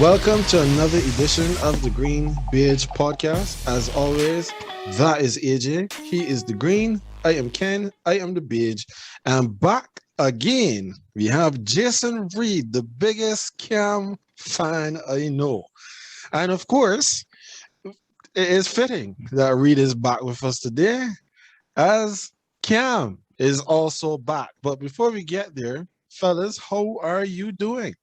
Welcome to another edition of the GreenBaje podcast. As always, that is AJ. He is the Green. I am Ken. I am the Beige. And back again, we have Jason Reid, the biggest Cam fan I know. And of course, it is fitting that Reid is back with us today, as Cam is also back. But before we get there, fellas, how are you doing?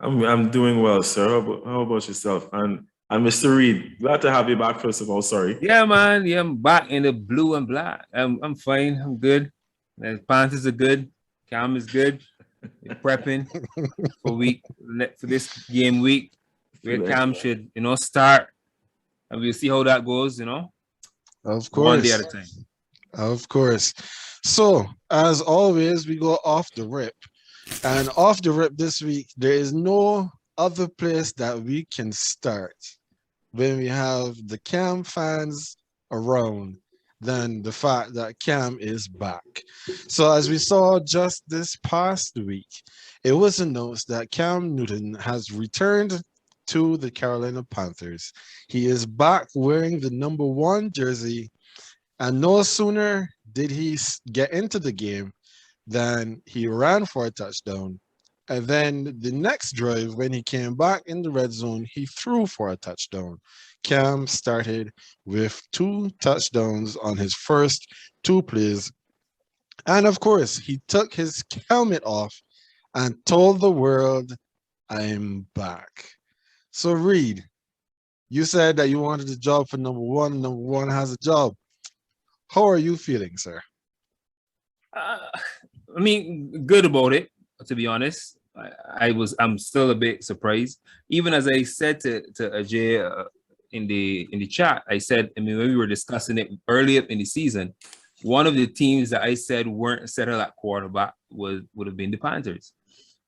I'm doing well, sir. How about yourself? And Mr. Reid, glad to have you back. First of all, sorry. Yeah, man. Yeah, I'm back in the blue and black. I'm fine. I'm good. The Panthers are good. Cam is good. We're prepping for this game week where Cam should start, and we'll see how that goes. Of course, one day at a time. Of course. So as always, we go off the rip. And off the rip this week, there is no other place that we can start when we have the Cam fans around than the fact that Cam is back. So as we saw just this past week, it was announced that Cam Newton has returned to the Carolina Panthers. He is back wearing the number 1 jersey, and no sooner did he get into the game then he ran for a touchdown. And then the next drive, when he came back in the red zone, he threw for a touchdown. Cam started with 2 touchdowns on his first 2 plays. And of course, he took his helmet off and told the world, I'm back. So Reid, you said that you wanted a job for number 1. Number 1 has a job. How are you feeling, sir? Good about it, to be honest. I'm still a bit surprised. Even as I said to Ajay in the chat, I said, when we were discussing it earlier in the season, one of the teams that I said weren't settled at quarterback would have been the Panthers.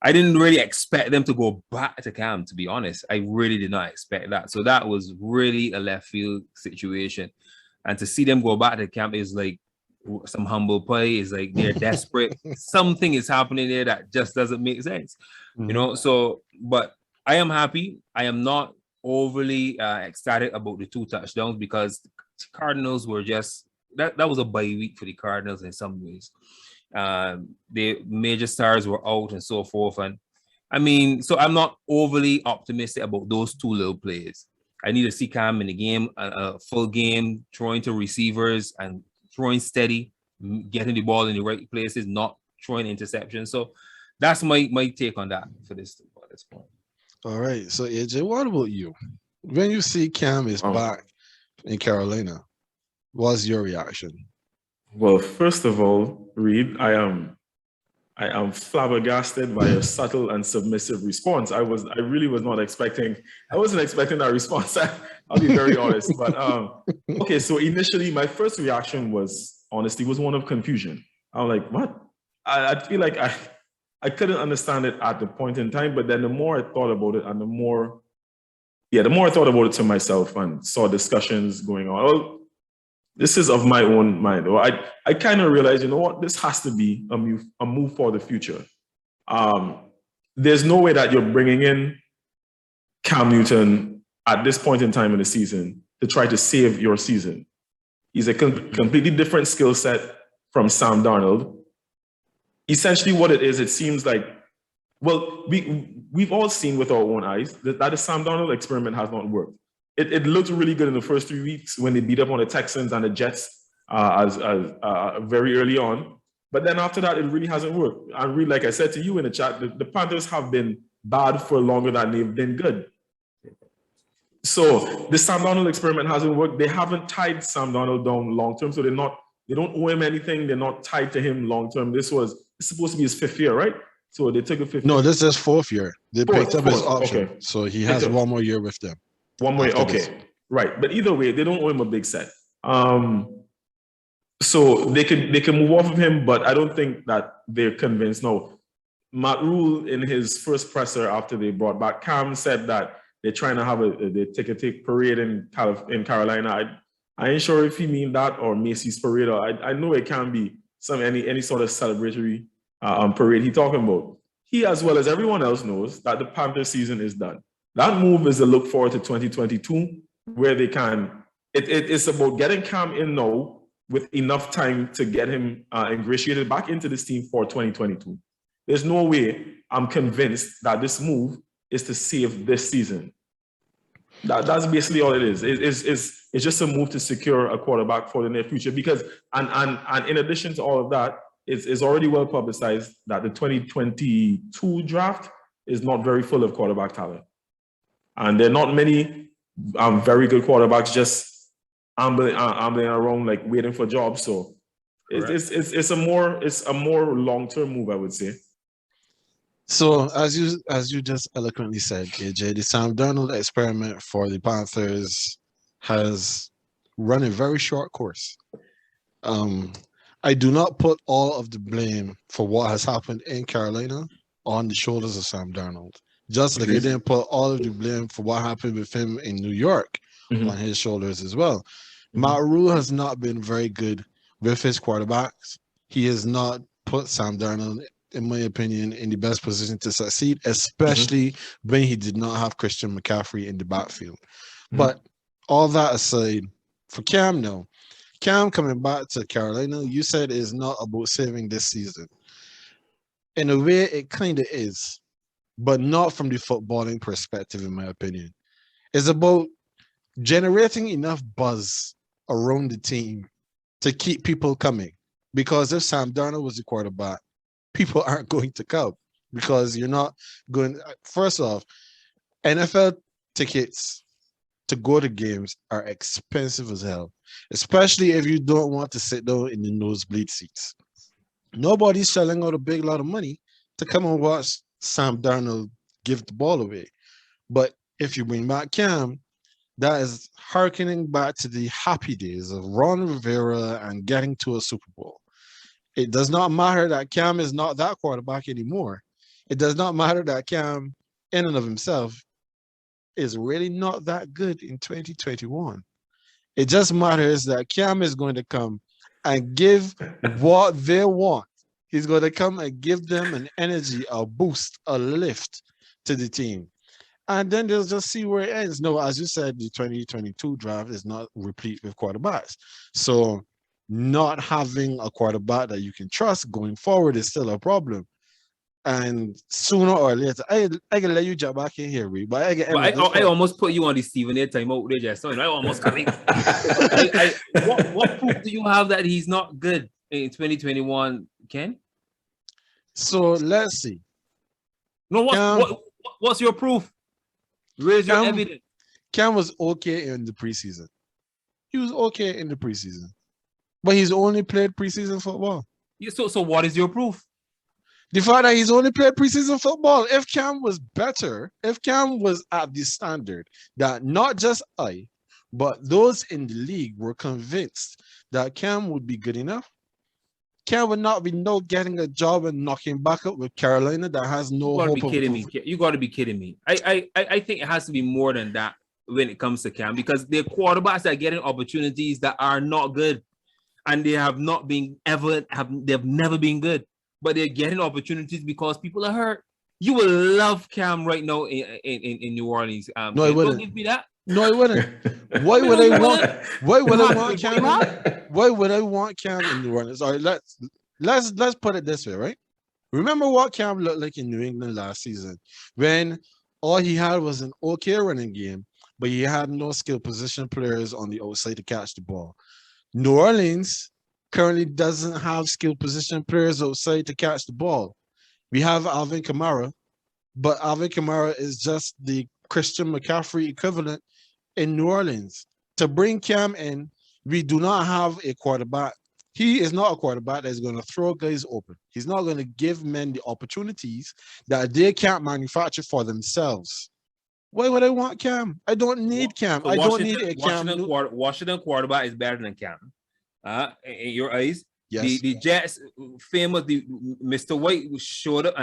I didn't really expect them to go back to Cam, to be honest. I really did not expect that. So that was really a left field situation. And to see them go back to Cam is like some humble play. Is like they're desperate. Something is happening there that just doesn't make sense, So, but I am happy. I am not overly ecstatic about the 2 touchdowns because the Cardinals were just that was a bye week for the Cardinals in some ways. The major stars were out and so forth, and so I'm not overly optimistic about those 2 little plays. I need to see Cam in the game, a full game, throwing to receivers and throwing steady, getting the ball in the right places, not throwing interceptions. So that's my take on that for this point. All right. So AJ, what about you? When you see Cam is back in Carolina, what's your reaction? Well, first of all, Reid, I am flabbergasted by a subtle and submissive response. I really was not expecting. I wasn't expecting that response. I'll be very honest. But okay, so initially my first reaction was one of confusion. I'm like, what? I feel like I couldn't understand it at the point in time. But then the more I thought about it, and the more I thought about it to myself and saw discussions going on. Well, this is of my own mind. I kind of realized, you know what, this has to be a move for the future. There's no way that you're bringing in Cam Newton at this point in time in the season to try to save your season. He's a completely different skill set from Sam Darnold. Essentially what it is, it seems like, well, we've all seen with our own eyes that the Sam Darnold experiment has not worked. It looked really good in the first 3 weeks when they beat up on the Texans and the Jets as very early on. But then after that, it really hasn't worked. And really, like I said to you in the chat, the Panthers have been bad for longer than they've been good. So the Sam Darnold experiment hasn't worked. They haven't tied Sam Darnold down long term, so they don't owe him anything. They're not tied to him long term. It's supposed to be his 5th year, right? So they took a 5th year. No, this is 4th year. They picked up his option, so he has 1 more year with them. 1 more year, okay, right. But either way, they don't owe him a big set. So they can move off of him, but I don't think that they're convinced. No, Matt Rule in his first presser after they brought back Cam said that they're trying to have the take parade in Carolina. I ain't sure if he mean that or Macy's parade. Or I know it can be any sort of celebratory parade he talking about. he, as well as everyone else, knows that the Panthers season is done. That move is a look forward to 2022, where they can. It's about getting Cam in now with enough time to get him ingratiated back into this team for 2022. There's no way I'm convinced that this move is to save this season. That's basically all it is. It's just a move to secure a quarterback for the near future. Because and in addition to all of that, it's already well publicized that the 2022 draft is not very full of quarterback talent, and there are not many very good quarterbacks just ambling around like waiting for jobs. So it's a more long-term move, I would say. So as you just eloquently said, AJ, the Sam Darnold experiment for the Panthers has run a very short course. I do not put all of the blame for what has happened in Carolina on the shoulders of Sam Darnold. Just like I didn't put all of the blame for what happened with him in New York on his shoulders as well. Matt Rule has not been very good with his quarterbacks. He has not put Sam Darnold, in my opinion, in the best position to succeed, especially when he did not have Christian McCaffrey in the backfield. But all that aside, for Cam now, Cam coming back to Carolina, you said is not about saving this season. In a way, it kind of is, but not from the footballing perspective, in my opinion. It's about generating enough buzz around the team to keep people coming. Because if Sam Darnold was the quarterback, people aren't going to come because you're not going. First off, NFL tickets to go to games are expensive as hell, especially if you don't want to sit down in the nosebleed seats. Nobody's shelling out a big lot of money to come and watch Sam Darnold give the ball away. But if you bring back Cam, that is hearkening back to the happy days of Ron Rivera and getting to a Super Bowl. It does not matter that Cam is not that quarterback anymore. It does not matter that Cam, in and of himself, is really not that good in 2021. It just matters that Cam is going to come and give what they want. He's going to come and give them an energy, a boost, a lift to the team. And then they'll just see where it ends. No, as you said, the 2022 draft is not replete with quarterbacks. So not having a quarterback that you can trust going forward is still a problem. And sooner or later, I can let you jump back in here, Reed. But I almost put you on the Stephen A. time out there, just I almost coming. What proof do you have that he's not good in 2021, Ken? So let's see. No, what's your proof? Where's your evidence? Cam was okay in the preseason. He was okay in the preseason. But he's only played preseason football. Yeah, so what is your proof? The fact that he's only played preseason football. If Cam was better, if Cam was at the standard that not just I, but those in the league were convinced that Cam would be good enough, Cam would not be getting a job and knocking back up with Carolina that has no hope. You got to be kidding me. I think it has to be more than that when it comes to Cam, because they're quarterbacks that are getting opportunities that are not good. And they have not been they've never been good, but they're getting opportunities because people are hurt. You will love Cam right now in New Orleans. No, I wouldn't. Give me that. No, I wouldn't. Why would I want? Why would I want Cam? Why would I want Cam in New Orleans? All right, let's put it this way, right? Remember what Cam looked like in New England last season, when all he had was an okay running game, but he had no skill position players on the outside to catch the ball. New Orleans currently doesn't have skill position players outside to catch the ball. We have Alvin Kamara, but Alvin Kamara is just the Christian McCaffrey equivalent in New Orleans. To bring Cam in, we do not have a quarterback. He is not a quarterback that is going to throw guys open. He's not going to give men the opportunities that they can't manufacture for themselves. Why would I want Cam? I don't need Cam. I don't need a Cam. Washington quarterback is better than Cam. In your eyes, yes. The Jets, famous, Mr. White showed up,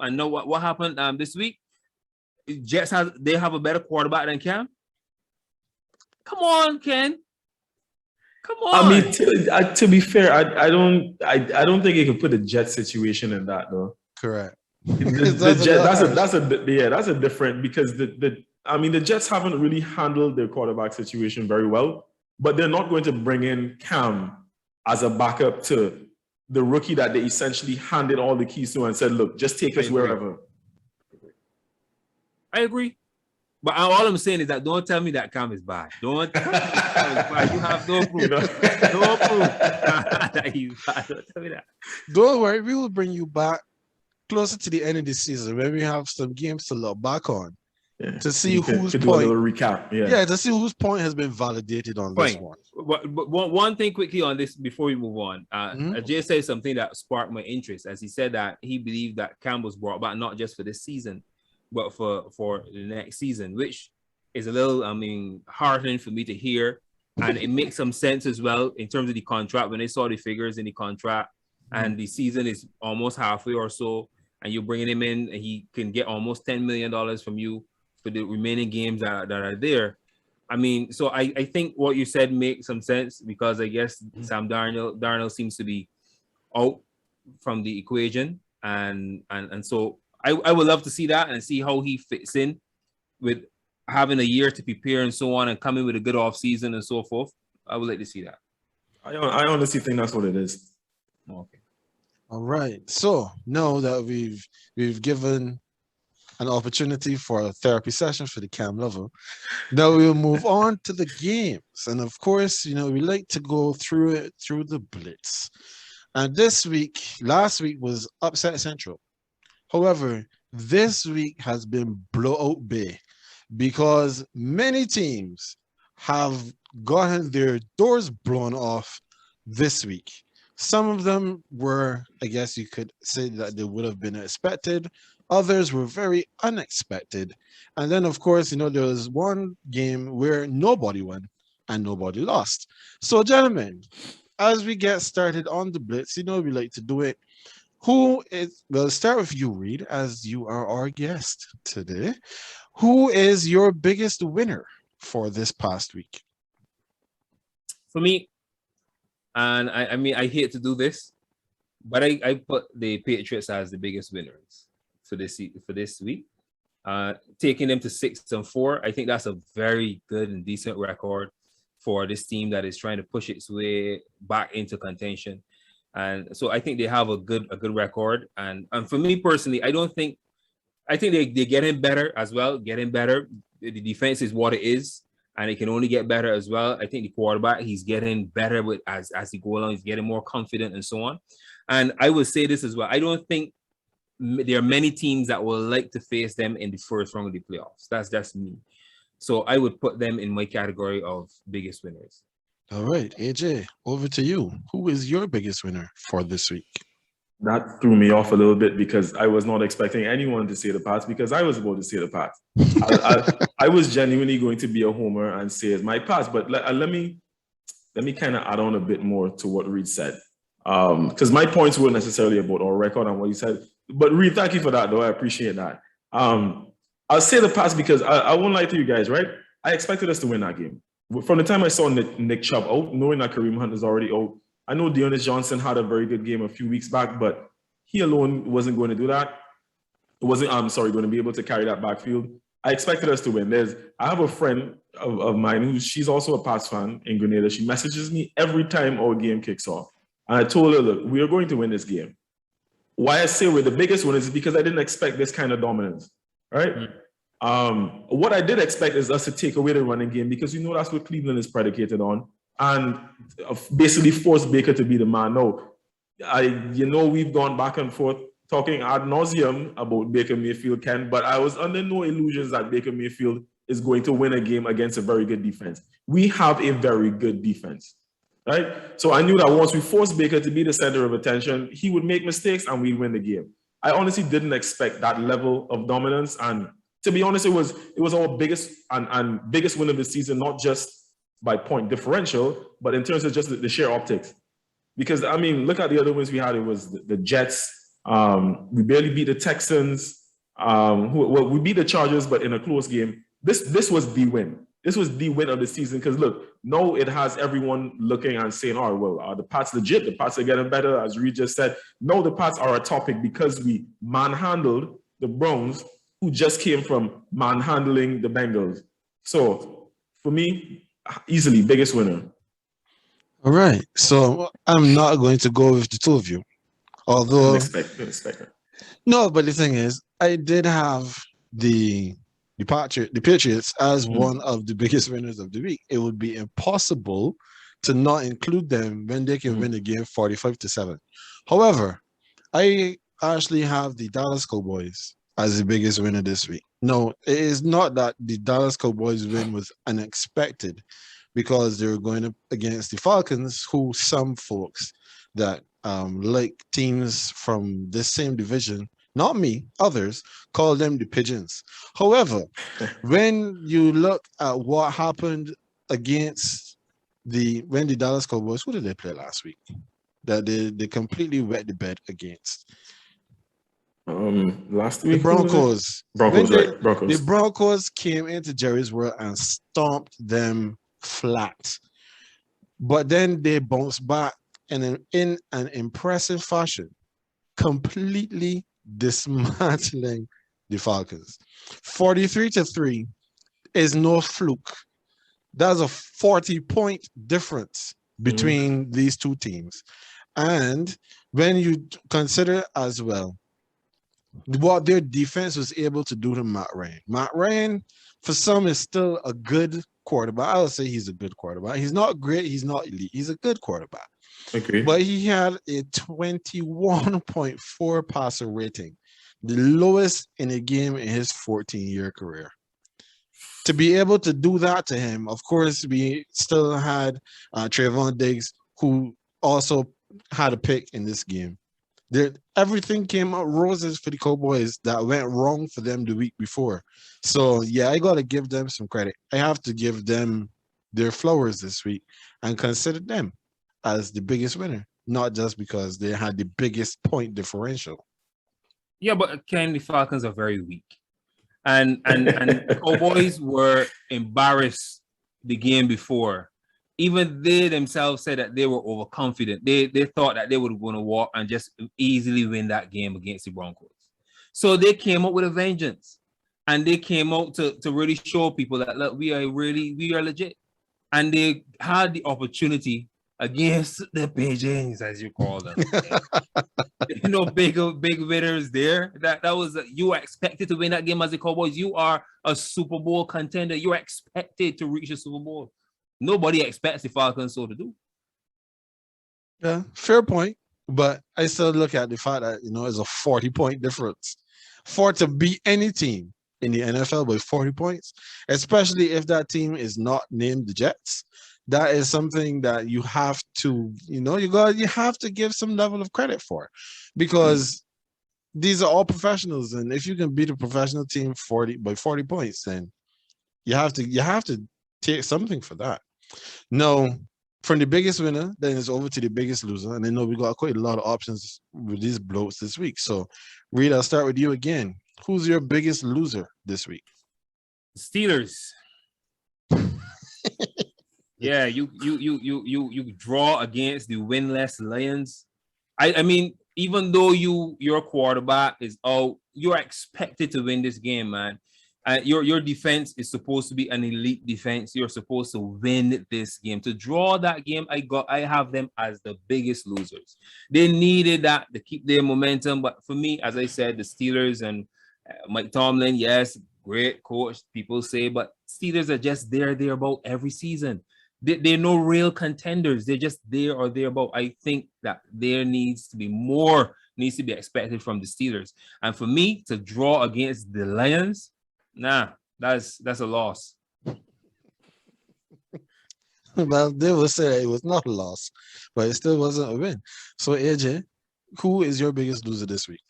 and know what happened this week? Jets have a better quarterback than Cam. Come on, Ken. Come on. I mean, to be fair, I don't think you can put the Jets situation in that though. Correct. That's a different, because the Jets haven't really handled their quarterback situation very well, but they're not going to bring in Cam as a backup to the rookie that they essentially handed all the keys to and said, look, just take us wherever. I agree. But all I'm saying is that don't tell me that Cam is bad. Don't tell me that Cam is bad. You have no proof. No proof that he's bad. Don't tell me that. Don't worry, we will bring you back closer to the end of the season when we have some games to look back on to see whose point. Do a little recap. Yeah, to see whose point has been validated on this one. But one thing quickly on this before we move on. Jay said something that sparked my interest, as he said that he believed that Cam was brought back not just for this season, but for the next season, which is a little, heartening for me to hear. And it makes some sense as well in terms of the contract. When they saw the figures in the contract and the season is almost halfway or so, and you're bringing him in, and he can get almost $10 million from you for the remaining games that are there. So I think what you said makes some sense, because I guess Sam Darnold seems to be out from the equation. And so I would love to see that and see how he fits in with having a year to prepare and so on, and coming with a good off season and so forth. I would like to see that. I honestly think that's what it is. Okay. All right. So now that we've given an opportunity for a therapy session for the Cam lover, now we'll move on to the games. And of course, we like to go through the Blitz. And last week was upset central. However, this week has been Blowout Bay, because many teams have gotten their doors blown off this week. Some of them were, I guess you could say that they would have been expected. Others were very unexpected. And then, of course, there was one game where nobody won and nobody lost. So, gentlemen, as we get started on the Blitz, we like to do it. We'll start with you, Reid, as you are our guest today. Who is your biggest winner for this past week? For me, and I hate to do this, but I put the Patriots as the biggest winners for this week. Taking them to 6-4, I think that's a very good and decent record for this team that is trying to push its way back into contention. And so I think they have a good record. And for me personally, I think they're getting better as well. Getting better. The defense is what it is, and it can only get better as well. I think the quarterback, he's getting better as he goes along. He's getting more confident and so on. And I would say this as well. I don't think there are many teams that will like to face them in the first round of the playoffs. That's just me. So I would put them in my category of biggest winners. All right, AJ, over to you. Who is your biggest winner for this week? That threw me off a little bit, because I was not expecting anyone to say the Pats, because I was about to say the Pats. I was genuinely going to be a homer and say it's my Pats, but let me kind of add on a bit more to what Reid said, because my points weren't necessarily about our record and what he said. But Reid, thank you for that, though. I appreciate that. I'll say the Pats because I won't lie to you guys, right? I expected us to win that game. From the time I saw Nick Chubb out, knowing that Kareem Hunt is already out, I know Dearness Johnson had a very good game a few weeks back, but he alone wasn't going to do that. Going to be able to carry that backfield. I expected us to win. I have a friend of mine she's also a Pats fan in Grenada. She messages me every time our game kicks off. And I told her, look, we are going to win this game. Why I say we're the biggest winners is because I didn't expect this kind of dominance, right? What I did expect is us to take away the running game, because that's what Cleveland is predicated on, and basically force Baker to be the man. No, we've gone back and forth talking ad nauseum about Baker Mayfield, Ken, but I was under no illusions that Baker Mayfield is going to win a game against a very good defense. We have a very good defense, right? So I knew that once we forced Baker to be the center of attention, he would make mistakes and we'd win the game. I honestly didn't expect that level of dominance, and to be honest, it was our biggest and biggest win of the season, not just by point differential, but in terms of just the sheer optics. Because, look at the other wins we had. It was the Jets. We barely beat the Texans. We beat the Chargers, but in a close game. This was the win. This was the win of the season because look, now it has everyone looking and saying, "Oh, well, are the Pats legit? The Pats are getting better." As Reid just said, no, the Pats are a topic because we manhandled the Browns, who just came from manhandling the Bengals. So for me, easily biggest winner. All right. So I'm not going to go with the two of you. Although Didn't expect it. No, but the thing is, I did have the Patriots as one of the biggest winners of the week. It would be impossible to not include them when they can win the game 45-7. However, I actually have the Dallas Cowboys as the biggest winner this week. No, it is not that the Dallas Cowboys win was unexpected because they were going up against the Falcons, who some folks that like teams from this same division, not me, others, call them the Pigeons. However, when you look at what happened against when the Dallas Cowboys, who did they play last week? That they completely wet the bed against. Last week, the Broncos. Broncos. The Broncos came into Jerry's World and stomped them flat. But then they bounced back and in an impressive fashion, completely dismantling the Falcons. 43-3 is no fluke. That's a 40-point difference between these two teams. And when you consider as well what their defense was able to do to Matt Ryan. Matt Ryan, for some, is still a good quarterback. I would say he's a good quarterback. He's not great. He's not elite. He's a good quarterback. Okay. But he had a 21.4 passer rating, the lowest in a game in his 14-year career. To be able to do that to him, of course, we still had Trayvon Diggs, who also had a pick in this game. Everything came out roses for the Cowboys that went wrong for them the week before. So, yeah, I got to give them some credit. I have to give them their flowers this week and consider them as the biggest winner, not just because they had the biggest point differential. Yeah, but Ken, the Falcons are very weak. And the Cowboys were embarrassed the game before. Even they themselves said that they were overconfident. They thought that they were going to walk and just easily win that game against the Broncos. So they came up with a vengeance. And they came out to really show people that, look, we are legit. And they had the opportunity against the Pigeons, as you call them. Big winners there. That was you are expected to win that game as the Cowboys. You are a Super Bowl contender. You are expected to reach the Super Bowl. Nobody expects the Falcons so to do. Yeah, fair point. But I still look at the fact that it's a 40-point difference. For to beat any team in the NFL by 40 points, especially if that team is not named the Jets. That is something that you have to, you have to give some level of credit for, because these are all professionals, and if you can beat a professional team by 40 points, then you have to take something for that. No, from the biggest winner, then it's over to the biggest loser, and I know we got quite a lot of options with these blokes this week. So, Reid, I'll start with you again. Who's your biggest loser this week? Steelers. Yeah, you draw against the winless Lions. I mean, even though your quarterback is out, you're expected to win this game, man. Your defense is supposed to be an elite defense. You're supposed to win this game. To draw that game, I have them as the biggest losers. They needed that to keep their momentum, but for me, as I said, the Steelers and Mike Tomlin, yes, great coach, people say, but Steelers are just there about every season. They're no real contenders. They're just there or thereabout. I think that there needs to be expected from the Steelers. And for me to draw against the Lions, that's a loss. Well, they will say it was not a loss, but it still wasn't a win. So, AJ, who is your biggest loser this week?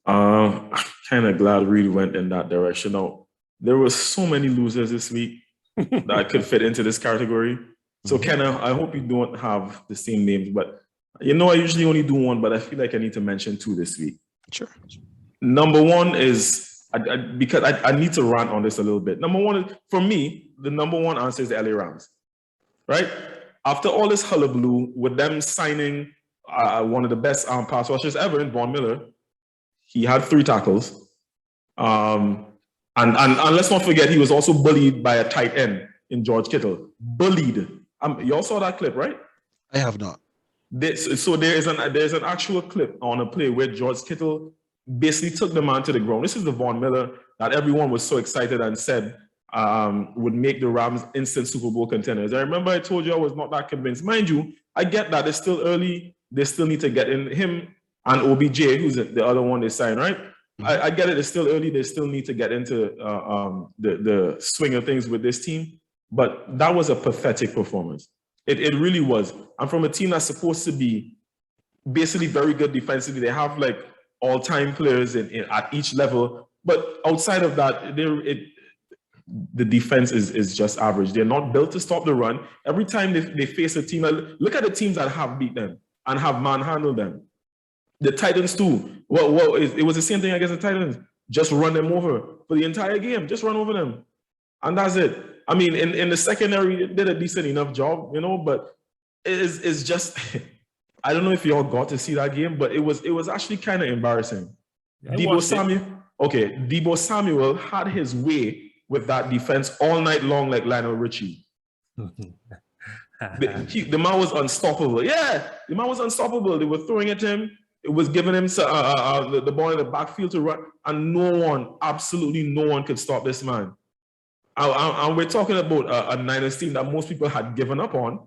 I'm kind of glad Reid went in that direction. Now, there were so many losers this week that could fit into this category. So, Ken, I hope you don't have the same names, but I usually only do one, but I feel like I need to mention two this week. Sure. Number one is because I need to rant on this a little bit. Number one, for me, the number one answer is the LA Rams, right? After all this hullabaloo with them signing one of the best pass rushers ever in Von Miller, he had 3 tackles. And let's not forget, he was also bullied by a tight end in George Kittle. Bullied. You all saw that clip, right? I have not. So there's an actual clip on a play where George Kittle basically took the man to the ground. This is the Von Miller that everyone was so excited and said would make the Rams instant Super Bowl contenders. I remember I told you I was not that convinced. Mind you, I get that it's still early. They still need to get in him and OBJ, who's the other one they signed, right? Mm-hmm. I get it. It's still early. They still need to get into the swing of things with this team. But that was a pathetic performance. It really was. And from a team that's supposed to be basically very good defensively, they have like all-time players at each level. But outside of that, the defense is just average. They're not built to stop the run. Every time they face a team, look at the teams that have beat them and have manhandled them. The Titans too. Well, it was the same thing against the Titans. Just run them over for the entire game. Just run over them. And that's it. I mean, in the secondary, they did a decent enough job, but it's just, I don't know if you all got to see that game, but it was actually kind of embarrassing. Deebo Samuel had his way with that defense all night long like Lionel Richie. The man was unstoppable. Yeah, the man was unstoppable. They were throwing at him. It was giving him the ball in the backfield to run, and absolutely no one could stop this man. And we're talking about a Niners team that most people had given up on.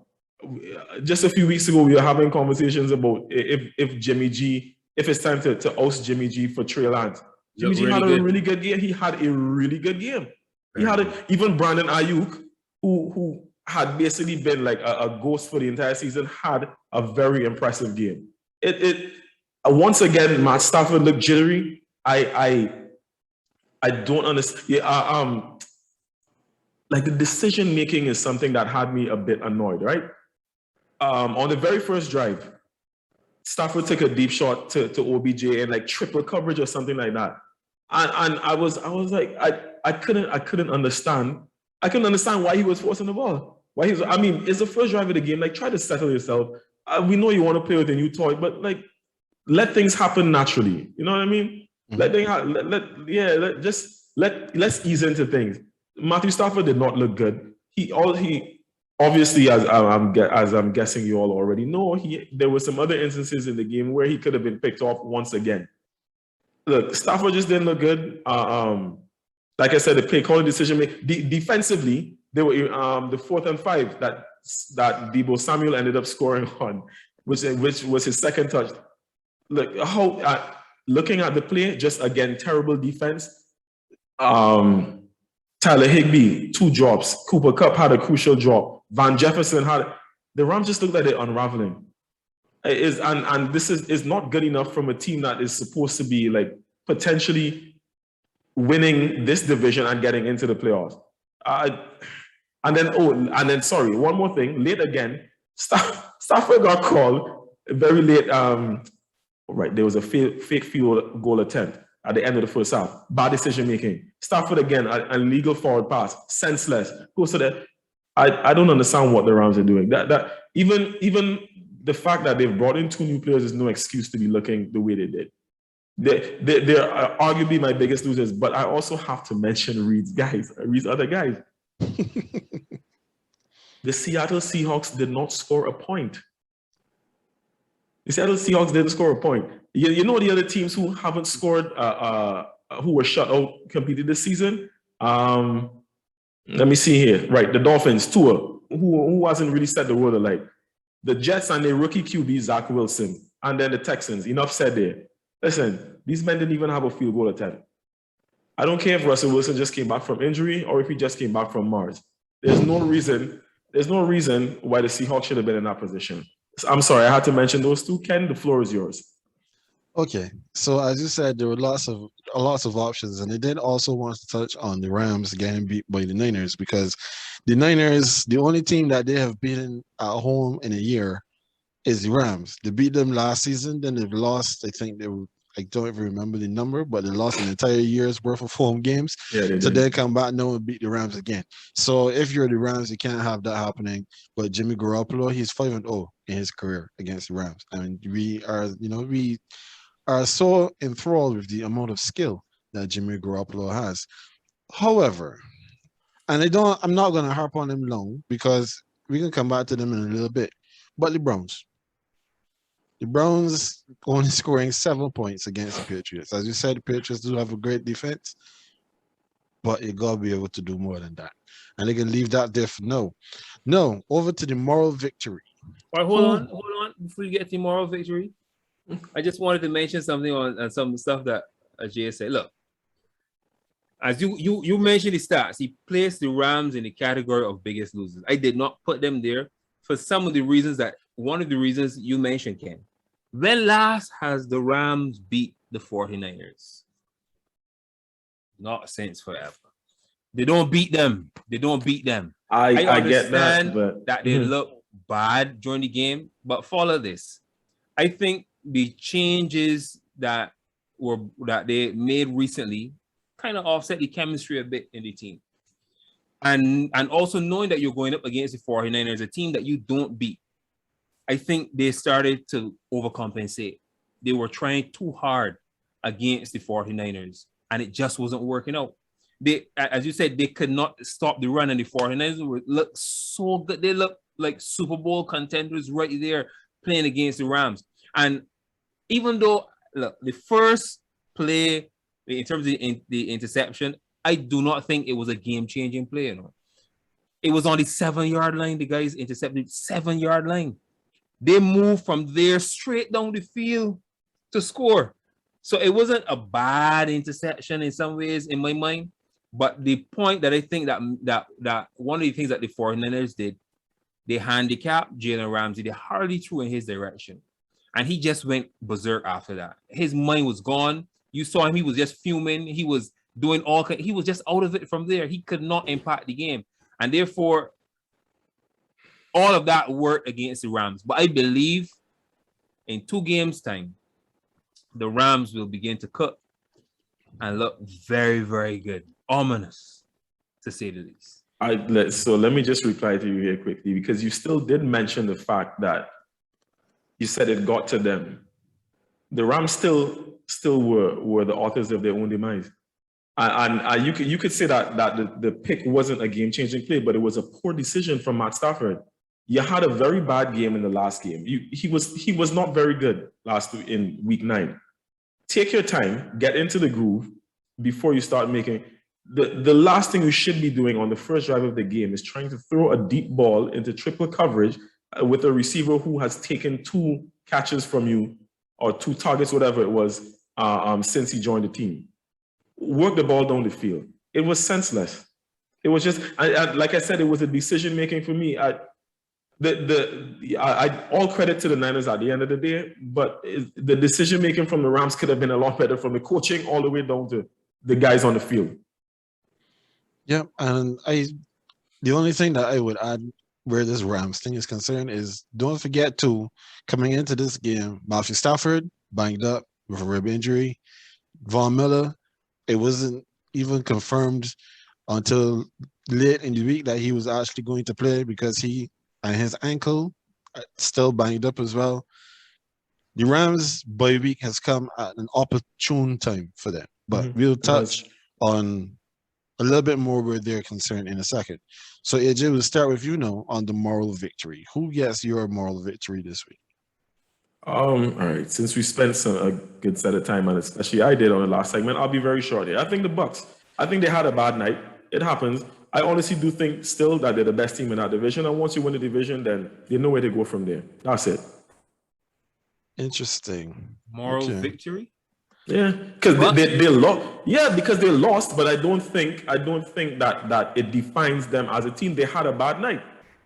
Just a few weeks ago, we were having conversations about if Jimmy G, if it's time to oust Jimmy G for Trey Lance. Jimmy G had a really good game. He had a really good game. He had even Brandon Ayuk, who had basically been like a ghost for the entire season, had a very impressive game. Once again, Matt Stafford looked jittery. I don't understand. Yeah, like the decision making is something that had me a bit annoyed, right? On the very first drive, Stafford took a deep shot to OBJ and like triple coverage or something like that. And I was like, I couldn't understand. I couldn't understand why he was forcing the ball. It's the first drive of the game. Like, try to settle yourself. We know you want to play with a new toy, but like, let things happen naturally. You know what I mean? Mm-hmm. Let's ease into things. Matthew Stafford did not look good. He obviously, as I'm guessing you all already know, there were some other instances in the game where he could have been picked off once again. Look, Stafford just didn't look good. Like I said, the play calling decision defensively, they were the 4th and 5 that Deebo Samuel ended up scoring on, which was his second touch. Look, looking at the play, just again, terrible defense. Tyler Higbee, 2 drops. Cooper Kupp had a crucial drop. Van Jefferson the Rams just looked like they're unraveling. And this is not good enough from a team that is supposed to be like potentially winning this division and getting into the playoffs. And then sorry, one more thing. Late again, Stafford got called very late. Right, there was a fake field goal attempt at the end of the first half. Bad decision making. Stafford again, an illegal forward pass, senseless. Goes to the. I don't understand what the Rams are doing. That even the fact that they've brought in 2 new players is no excuse to be looking the way they did. They're arguably my biggest losers, but I also have to mention Reid's other guys. The Seattle Seahawks did not score a point. The Seattle Seahawks didn't score a point. You know the other teams who haven't scored, who were shut out completely this season? Let me see here. Right, the Dolphins, Tua, who hasn't really set the world alight. The Jets and their rookie QB, Zach Wilson. And then the Texans. Enough said there. Listen, these men didn't even have a field goal attempt. I don't care if Russell Wilson just came back from injury or if he just came back from Mars. There's no reason why the Seahawks should have been in that position. I'm sorry, I had to mention those 2. Ken, the floor is yours. Okay, so as you said, there were lots of options, and they did also want to touch on the Rams getting beat by the Niners, because the Niners, the only team that they have beaten at home in a year is the Rams. They beat them last season, then they've lost. I think they were I don't even remember the number, but they lost an entire year's worth of home games. Yeah, they So did. they come back now and beat the Rams again. So if you're the Rams, you can't have that happening. But Jimmy Garoppolo, he's 5-0 in his career against the Rams. And we are so enthralled with the amount of skill that Jimmy Garoppolo has. However, and I'm not gonna harp on them long because we can come back to them in a little bit. But the Browns only scoring 7 points against the Patriots. As you said, the Patriots do have a great defense, but you gotta be able to do more than that. And they can leave that there for no. No, over to the moral victory. All right, hold on. Before you get to moral victory, I just wanted to mention something on some stuff that Ajay said. Look, as you mentioned the stats, he placed the Rams in the category of biggest losers. I did not put them there for some of the reasons one of the reasons you mentioned, Ken. When last has the Rams beat the 49ers? Not since forever. They don't beat them. I get that, but that they look bad during the game, but follow this. I think the changes that they made recently kind of offset the chemistry a bit in the team. And also knowing that you're going up against the 49ers, a team that you don't beat, I think they started to overcompensate. They were trying too hard against the 49ers, and it just wasn't working out. They, as you said, they could not stop the run, and the 49ers looked so good. They looked like Super Bowl contenders right there playing against the Rams. And even though, look, the first play, in terms of the interception, I do not think it was a game-changing play. You know, it was on the 7-yard line. The guys intercepted 7-yard line. They moved from there straight down the field to score. So it wasn't a bad interception in some ways in my mind. But the point that I think that one of the things that the 49ers did, they handicapped Jalen Ramsey. They hardly threw in his direction. And he just went berserk after that. His mind was gone. You saw him. He was just fuming. He was doing he was just out of it from there. He could not impact the game. And therefore, all of that worked against the Rams. But I believe in 2 games' time, the Rams will begin to cook and look very, very good. Ominous, to say the least. So let me just reply to you here quickly, because you still did mention the fact that you said it got to them. The Rams still were the authors of their own demise. And you could say that the pick wasn't a game-changing play, but it was a poor decision from Matt Stafford. You had a very bad game in the last game. He was not very good in week 9. Take your time, get into the groove before you start making. The last thing you should be doing on the first drive of the game is trying to throw a deep ball into triple coverage with a receiver who has taken 2 catches from you, or 2 targets, whatever it was, since he joined the team. Work the ball down the field. It was senseless. It was just, like I said, it was a decision making for me. All credit to the Niners at the end of the day, but the decision making from the Rams could have been a lot better, from the coaching all the way down to the guys on the field. Yeah, and the only thing that I would add where this Rams thing is concerned is, don't forget to, coming into this game, Matthew Stafford banged up with a rib injury. Von Miller, it wasn't even confirmed until late in the week that he was actually going to play, because he and his ankle still banged up as well. The Rams bye week has come at an opportune time for them, but we'll touch on a little bit more where they're concerned in a second. So AJ, we'll start with you now on the moral victory. Who gets your moral victory this week? All right. Since we spent a good set of time on it, especially I did on the last segment, I'll be very short here. I think the Bucs. I think they had a bad night. It happens. I honestly do think still that they're the best team in that division. And once you win the division, then they know where to go from there. That's it. Interesting. Moral victory? Yeah, because they lost. Yeah, because they lost, but I don't think that it defines them as a team. They had a bad night.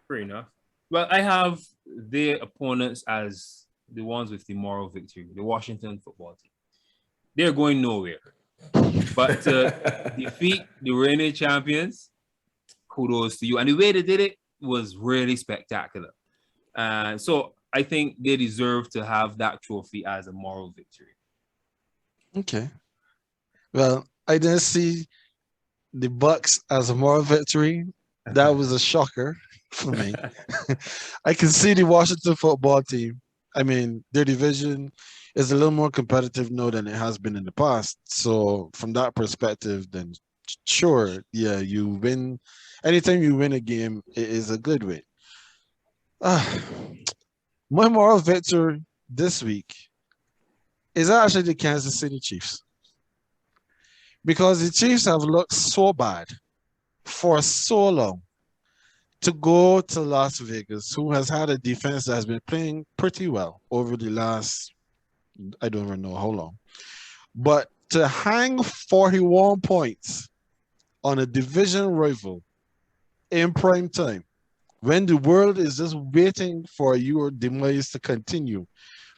Fair enough. Well, I have their opponents as the ones with the moral victory, the Washington football team. They're going nowhere. But to defeat the reigning champions, kudos to you. And the way they did it was really spectacular. So I think they deserve to have that trophy as a moral victory. Okay. Well, I didn't see the Bucks as a moral victory. That was a shocker for me. I can see the Washington football team. I mean, their division is a little more competitive now than it has been in the past. So, from that perspective, then sure, yeah, you win. Anytime you win a game, it is a good win. Ah, my moral victory this week is actually the Kansas City Chiefs because the Chiefs have looked so bad for so long to go to Las Vegas, who has had a defense that has been playing pretty well over the last, I don't even know how long, but to hang 41 points on a division rival in prime time when the world is just waiting for your demise to continue,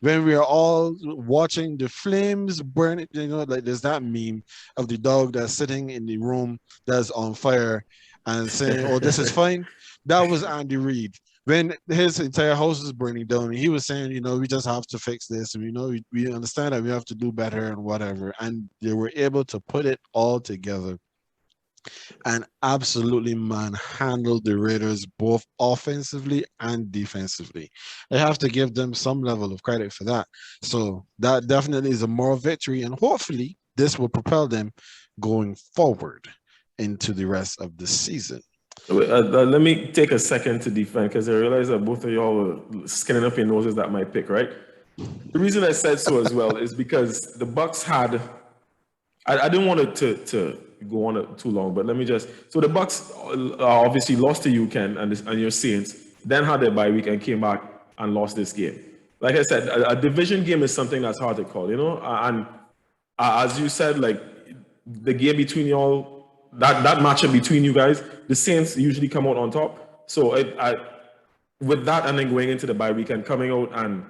when we are all watching the flames burn, like there's that meme of the dog that's sitting in the room that's on fire and saying, "Oh, this is fine." That was Andy Reid when his entire house was burning down. He was saying, we just have to fix this, and we understand that we have to do better and whatever. And they were able to put it all together and absolutely manhandled the Raiders both offensively and defensively. I have to give them some level of credit for that. So that definitely is a moral victory, and hopefully this will propel them going forward into the rest of the season. Let me take a second to defend because I realize that both of y'all were skinning up your noses at my pick, right? The reason I said so as well is because the Bucks had. I didn't want it to go on too long, but let me just. So the Bucks obviously lost to you, Ken, and your Saints. Then had their bye week and came back and lost this game. Like I said, a division game is something that's hard to call, and as you said, like the game between y'all, that matchup between you guys, the Saints usually come out on top. So with that, and then going into the bye week and coming out and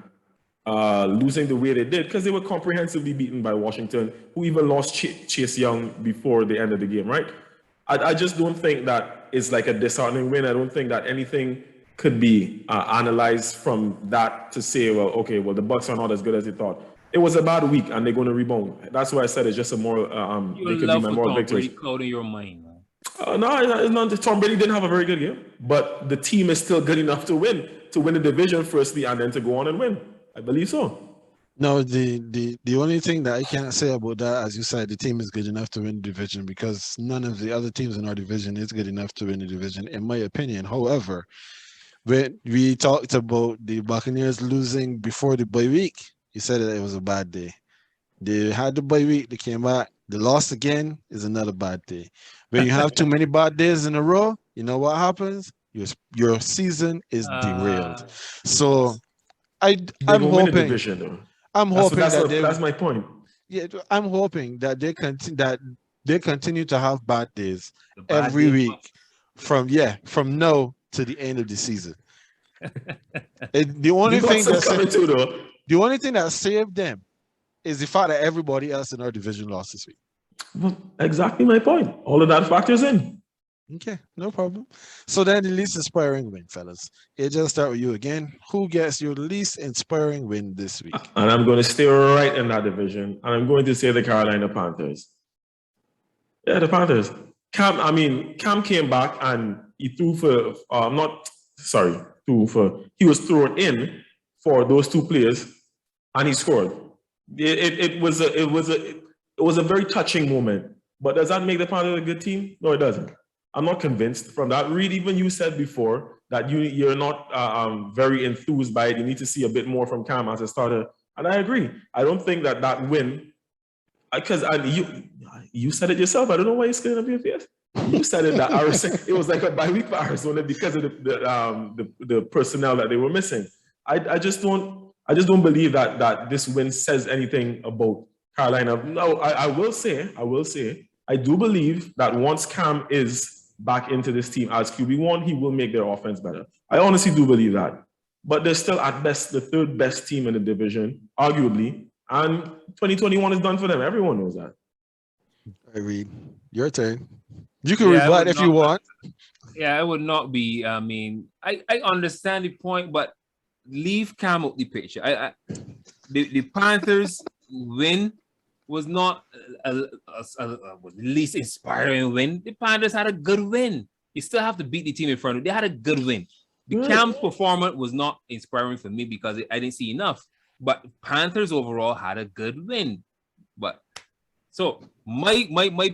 losing the way they did, because they were comprehensively beaten by Washington, who even lost Chase Young before the end of the game, right? I just don't think that it's like a disheartening win. I don't think that anything could be analyzed from that to say, well, okay, well, the Bucks are not as good as they thought. It was a bad week, and they're going to rebound. That's why I said it's just a moral. They could be my moral victory. Cloud in your mind, man. No, it's not. Tom Brady didn't have a very good game, but the team is still good enough to win the division firstly, and then to go on and win. I believe so. No, the only thing that I can't say about that, as you said, the team is good enough to win the division because none of the other teams in our division is good enough to win the division, in my opinion. However, when we talked about the Buccaneers losing before the bye week, you said that it was a bad day. They had the bye week, they came back. The loss again is another bad day. When you have too many bad days in a row, you know what happens? Your season is derailed. So I'm win the hoping. division, though. I'm hoping that's my point. Yeah, I'm hoping that they continue to have bad days every week from now to the end of the season. The only thing that saved them is the fact that everybody else in our division lost this week. Well, exactly my point. All of that factors in. Okay, no problem. So then the least inspiring win, fellas. It just start with you again. Who gets your least inspiring win this week? And I'm going to stay right in that division. And I'm going to say the Carolina Panthers. Yeah, the Panthers. Cam came back and he threw for he was thrown in for those two players and he scored. It was a very touching moment. But does that make the Panthers a good team? No, it doesn't. I'm not convinced from that. Reid, even you said before that you're not very enthused by it. You need to see a bit more from Cam as a starter. And I agree. I don't think that win, because you said it yourself. I don't know why you're scared of your face. You said it that it was like a bye week for Arizona because of the personnel that they were missing. I just don't believe that this win says anything about Carolina. No, I will say, I do believe that once Cam is back into this team as QB1, he will make their offense better. I honestly do believe that. But they're still at best the third best team in the division, arguably. And 2021 is done for them. Everyone knows that. I read. Your turn. You can rebut if you want. Yeah, it would not be. I mean, I understand the point, but leave Cam out the picture. The Panthers win was not a least inspiring win. The Panthers had a good win. You still have to beat the team in front of you. They had a good win. The Cam's performance was not inspiring for me because I didn't see enough. But Panthers overall had a good win. But so my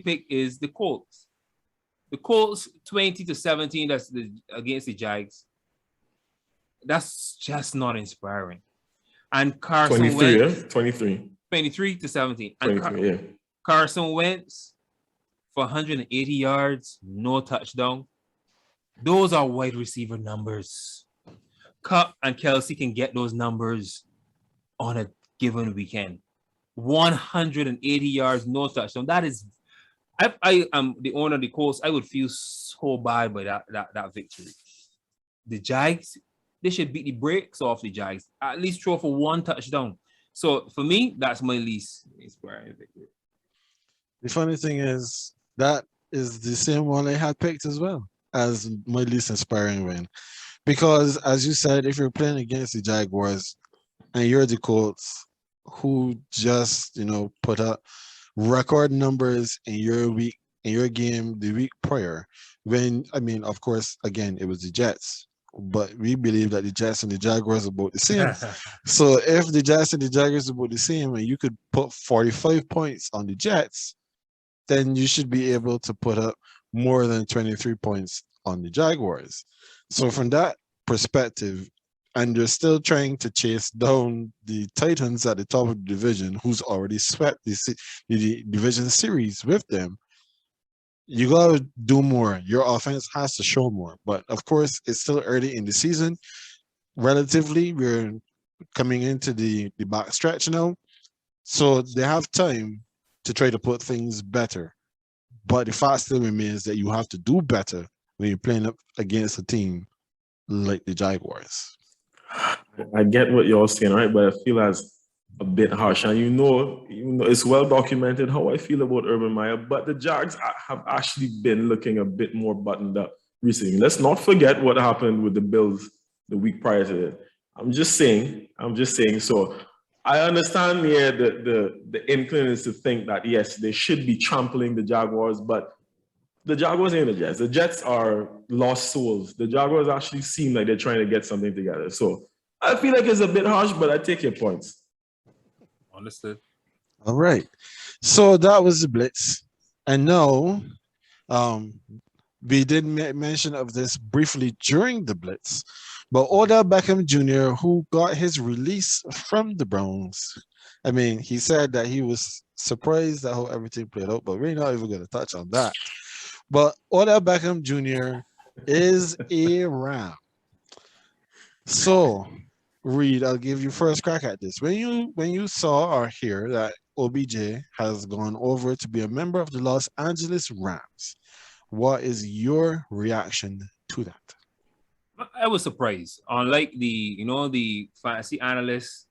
pick is the Colts. The Colts 20-17. That's against the Jags. That's just not inspiring. And Carson 23, Wentz, 23. 23-17. 23, Carson Wentz for 180 yards, no touchdown. Those are wide receiver numbers. Kupp and Kelsey can get those numbers on a given weekend. 180 yards, no touchdown. That is, I am the owner of the Colts. I would feel so bad by that victory. The Jags, they should beat the brakes off the Jags. At least throw for one touchdown. So for me, that's my least inspiring victory. The funny thing is that is the same one I had picked as well as my least inspiring win. Because as you said, if you're playing against the Jaguars and you're the Colts who just, put up record numbers in your game the week prior, of course, again, it was the Jets. But we believe that the Jets and the Jaguars are about the same. So if the Jets and the Jaguars are about the same and you could put 45 points on the Jets, then you should be able to put up more than 23 points on the Jaguars. So from that perspective, and you're still trying to chase down the Titans at the top of the division, who's already swept the division series with them, you got to do more. Your offense has to show more. But, of course, it's still early in the season. Relatively, we're coming into the back stretch now. So they have time to try to put things better. But the fact still remains that you have to do better when you're playing up against a team like the Jaguars. I get what you're saying, right? But I feel as a bit harsh. And you know, it's well documented how I feel about Urban Meyer, but the Jags have actually been looking a bit more buttoned up recently. Let's not forget what happened with the Bills the week prior to that. I'm just saying. So I understand the inclination to think that, yes, they should be trampling the Jaguars, but the Jaguars ain't the Jets. The Jets are lost souls. The Jaguars actually seem like they're trying to get something together. So I feel like it's a bit harsh, but I take your points. Understood. All right. So that was the Blitz. And now we did mention of this briefly during the Blitz, but Odell Beckham Jr., who got his release from the Browns, he said that he was surprised at how everything played out, but we're not even going to touch on that. But Odell Beckham Jr. is a Ram. So, Reid, I'll give you first crack at this. When you saw or hear that OBJ has gone over to be a member of the Los Angeles Rams, what is your reaction to that? I was surprised. Unlike the fantasy analysts,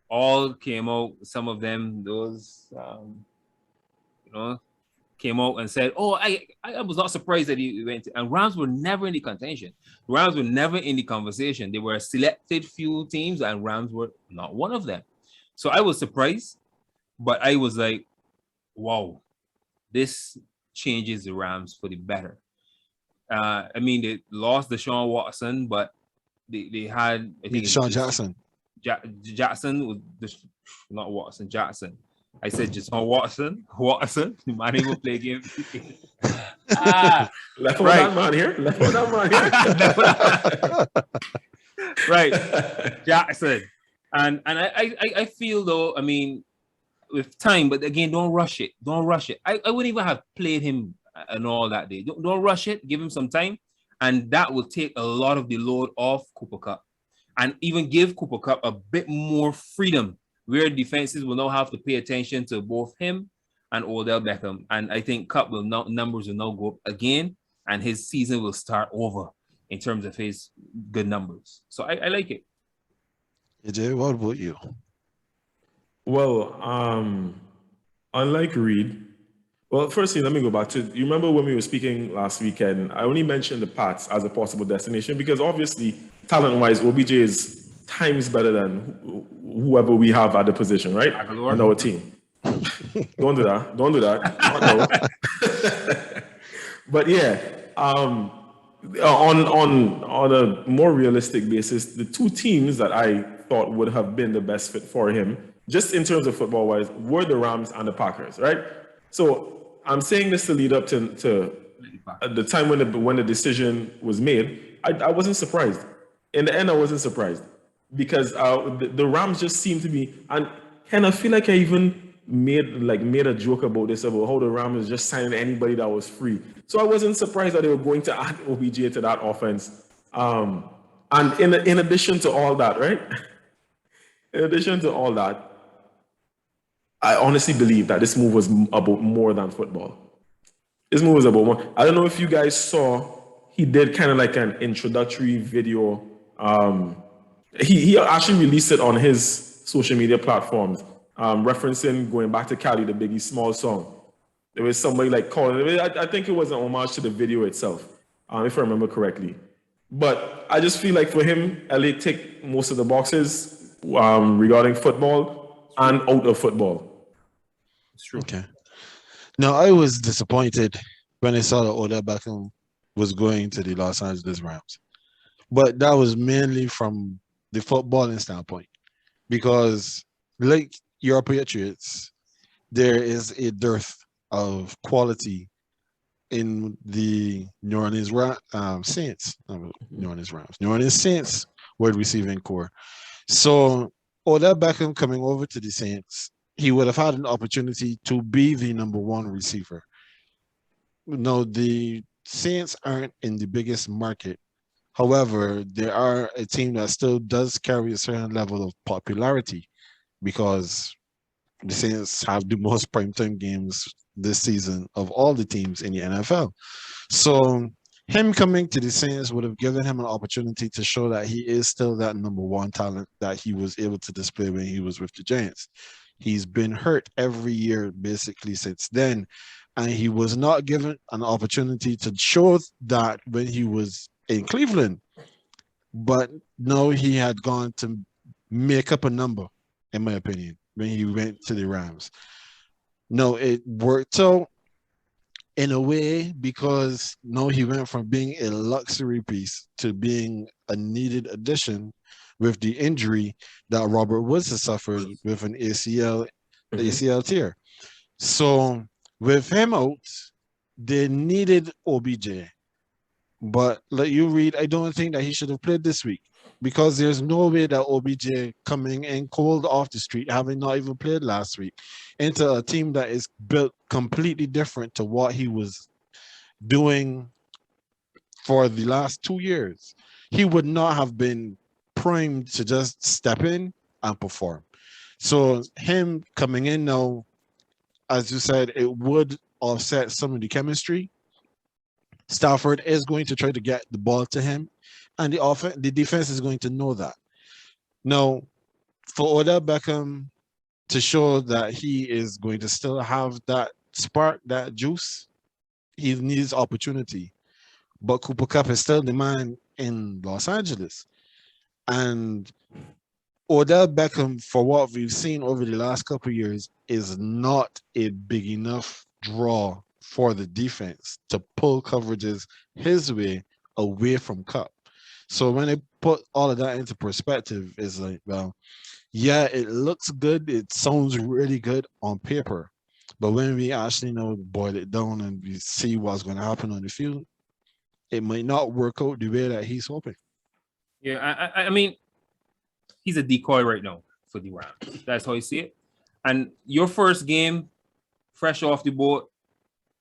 all came out. Some of them, those came out and said, "Oh, I was not surprised that he went." And Rams were never in the contention. Rams were never in the conversation. They were a selected few teams, and Rams were not one of them. So I was surprised, but I was like, "Wow, this changes the Rams for the better." They lost Deshaun Watson, but they had Deshaun Jackson. Jackson was not Watson. Jackson. I said Deshaun Watson. The man even play games. Left for that man here. Right, Jackson. And I feel though, with time, but again, don't rush it. I wouldn't even have played him and all that day. Don't rush it. Give him some time, and that will take a lot of the load off Cooper Kupp, and even give Cooper Kupp a bit more freedom, where defenses will now have to pay attention to both him and Odell Beckham. And I think Kupp numbers will now go up again, and his season will start over in terms of his good numbers. So I like it. AJ, what about you? Well, unlike Reid, well, firstly, let me go back to, you remember when we were speaking last weekend, I only mentioned the Pats as a possible destination because obviously, talent-wise, OBJ is times better than whoever we have at the position, right? On our team. Don't do that. Don't do that. Not no. But yeah, on a more realistic basis, the two teams that I thought would have been the best fit for him, just in terms of football wise, were the Rams and the Packers, right? So I'm saying this to lead up to the time when the decision was made. I wasn't surprised. In the end, I wasn't surprised because the Rams just seemed to be, and I feel like I even made a joke about this, about how the Rams just signed anybody that was free. So I wasn't surprised that they were going to add OBJ to that offense. And in addition to all that, right? In addition to all that, I honestly believe that this move was about more than football. This move was about more. I don't know if you guys saw, he did kind of like an introductory video. He actually released it on his social media platforms, referencing going back to Cali, the Biggie Small song. There was somebody like calling it. I think it was an homage to the video itself, if I remember correctly. But I just feel like for him, LA ticked most of the boxes regarding football and out of football. It's true. Okay. No, I was disappointed when I saw that Odell Beckham was going to the Los Angeles Rams. But that was mainly from the footballing standpoint. Because like your Patriots, there is a dearth of quality in the New Orleans Saints. New Orleans Saints wide receiving core. So Odell Beckham coming over to the Saints, he would have had an opportunity to be the number one receiver. No, the Saints aren't in the biggest market. However, they are a team that still does carry a certain level of popularity because the Saints have the most primetime games this season of all the teams in the NFL. So him coming to the Saints would have given him an opportunity to show that he is still that number one talent that he was able to display when he was with the Giants. He's been hurt every year basically since then, and he was not given an opportunity to show that when he was in Cleveland. But no, he had gone to make up a number, in my opinion, when he went to the Rams. No, it worked out in a way because no, he went from being a luxury piece to being a needed addition with the injury that Robert Woods has suffered with an ACL tear. So with him out, they needed OBJ. But like you read, I don't think that he should have played this week because there's no way that OBJ coming in cold off the street, having not even played last week, into a team that is built completely different to what he was doing for the last 2 years. He would not have been primed to just step in and perform. So him coming in now, as you said, it would offset some of the chemistry. Stafford is going to try to get the ball to him, and the defense is going to know that. Now, for Odell Beckham to show that he is going to still have that spark, that juice, he needs opportunity. But Cooper Kupp is still the man in Los Angeles. And Odell Beckham, for what we've seen over the last couple of years, is not a big enough draw for the defense to pull coverages his way away from Kupp. So when they put all of that into perspective, it's like, well, yeah, it looks good. It sounds really good on paper. But when we actually boil it down and we see what's going to happen on the field, it might not work out the way that he's hoping. Yeah, I mean, he's a decoy right now for the Rams. That's how you see it. And your first game, fresh off the boat,